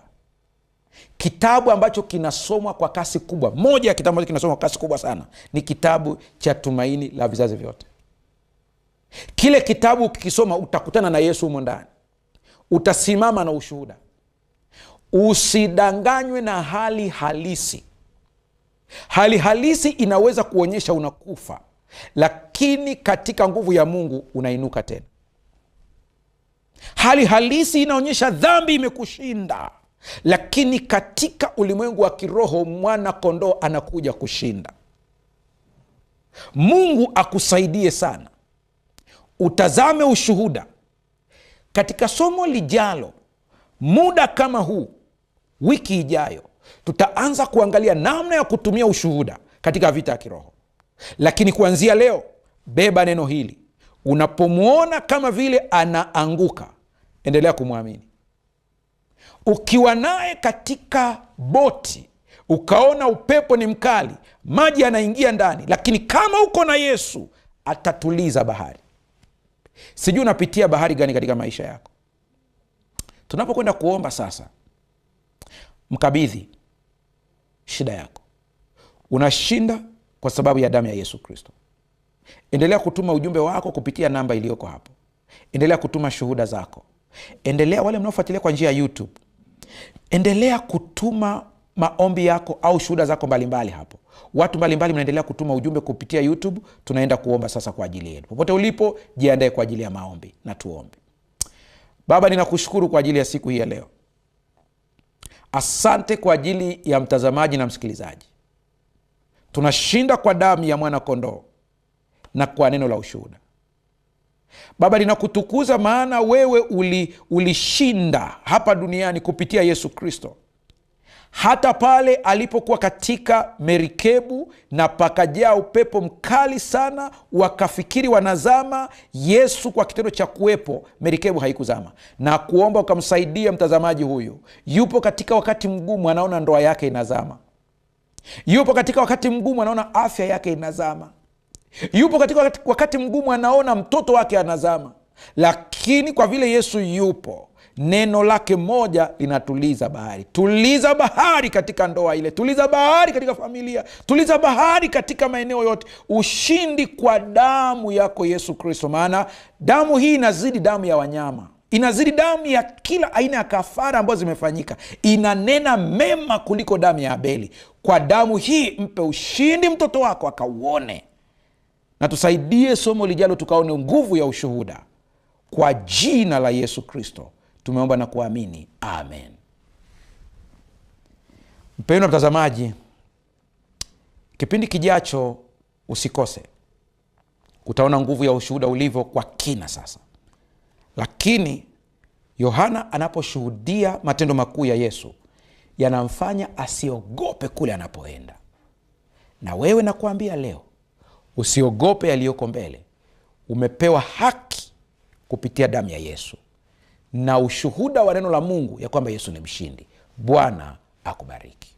kitabu ambacho kinasomwa kwa kasi kubwa, moja ya kitabu ambacho kinasomwa kwa kasi kubwa sana, ni kitabu cha Tumaini la Vizazi Vyote. Kile kitabu ukikisoma utakutana na Yesu humo ndani, utasimama na ushuhuda. Usidanganywe na hali halisi. Hali halisi inaweza kuonyesha unakufa, lakini katika nguvu ya Mungu unainuka tena. Hali halisi inaonyesha dhambi imekushinda, lakini katika ulimwengu wa kiroho mwana kondoo anakuja kushinda. Mungu akusaidie sana. Utazame ushuhuda. Katika somo lijalo, muda kama huu, wiki ijayo, tutaanza kuangalia namna ya kutumia ushuhuda katika vita ya kiroho. Lakini kuanzia leo, beba neno hili. Unapomwona kama vile anaanguka, endelea kumwamini. Ukiwa naye katika boti, ukaona upepo ni mkali, maji yanaingia ndani, lakini kama uko na Yesu, atatuliza bahari. Sijui unapitia bahari gani katika maisha yako. Tunapokwenda kuomba sasa, mkabidhi shida yako. Unashinda kwa sababu ya damu ya Yesu Kristo. Endelea kutuma ujumbe wako kupitia namba iliyoko hapo. Endelea kutuma shuhuda zako. Endelea, wale mnaofuatilia kwa njia ya YouTube, endelea kutuma maombi yako au shuhuda zako mbalimbali hapo. Watu mbalimbali mnaendelea kutuma ujumbe kupitia YouTube. Tunaenda kuomba sasa kwa ajili yenu. Popote ulipo, jiandae kwa ajili ya maombi na tuombe. Baba, ninakushukuru kwa ajili ya siku hii ya leo. Asante kwa ajili ya mtazamaji na msikilizaji. Tunashinda kwa damu ya mwana kondoo na kwa neno la ushuhuda. Baba, ninakutukuza maana wewe ulishinda hapa duniani kupitia Yesu Kristo. Hata pale alipokuwa katika merikebu na pakajaa upepo mkali sana, wakafikiri wanazama, Yesu kwa kitendo cha kuwepo, merikebu haikuzama. Na kuomba ukamsaidia mtazamaji huyu, yupo katika wakati mgumu, anaona ndoa yake inazama, Yupo katika wakati mgumu, anaona afya yake inazama. Yupo katika wakati mgumu, anaona mtoto wake anazama. Lakini kwa vile Yesu yupo, neno lake moja linatuliza bahari. Tuliza bahari katika ndoa ile, tuliza bahari katika familia, tuliza bahari katika maeneo yote. Ushindi kwa damu yako Yesu Kristo, maana damu hii inazidi damu ya wanyama, inazidi damu ya kila aina ya kafara ambazo zimefanyika. Inanena mema kuliko damu ya Abeli. Kwa damu hii mpe ushindi mtoto wako akauone, na tusaidie somo lijalo tukaone nguvu ya ushuhuda. Kwa jina la Yesu Kristo tumeomba na kuamini, amen. Mpendwa mtazamaji, kipindi kijacho usikose. Utaona nguvu ya ushuhuda ulivyo kwa kina sasa. Lakini Yohana anaposhuhudia matendo makuu ya Yesu, yanamfanya asiogope kule anapoenda. Na wewe nakuambia leo, usiogope yaliyoko mbele. Umepewa haki kupitia damu ya Yesu na ushuhuda wa neno la Mungu ya kwamba Yesu ni mshindi. Bwana akubariki.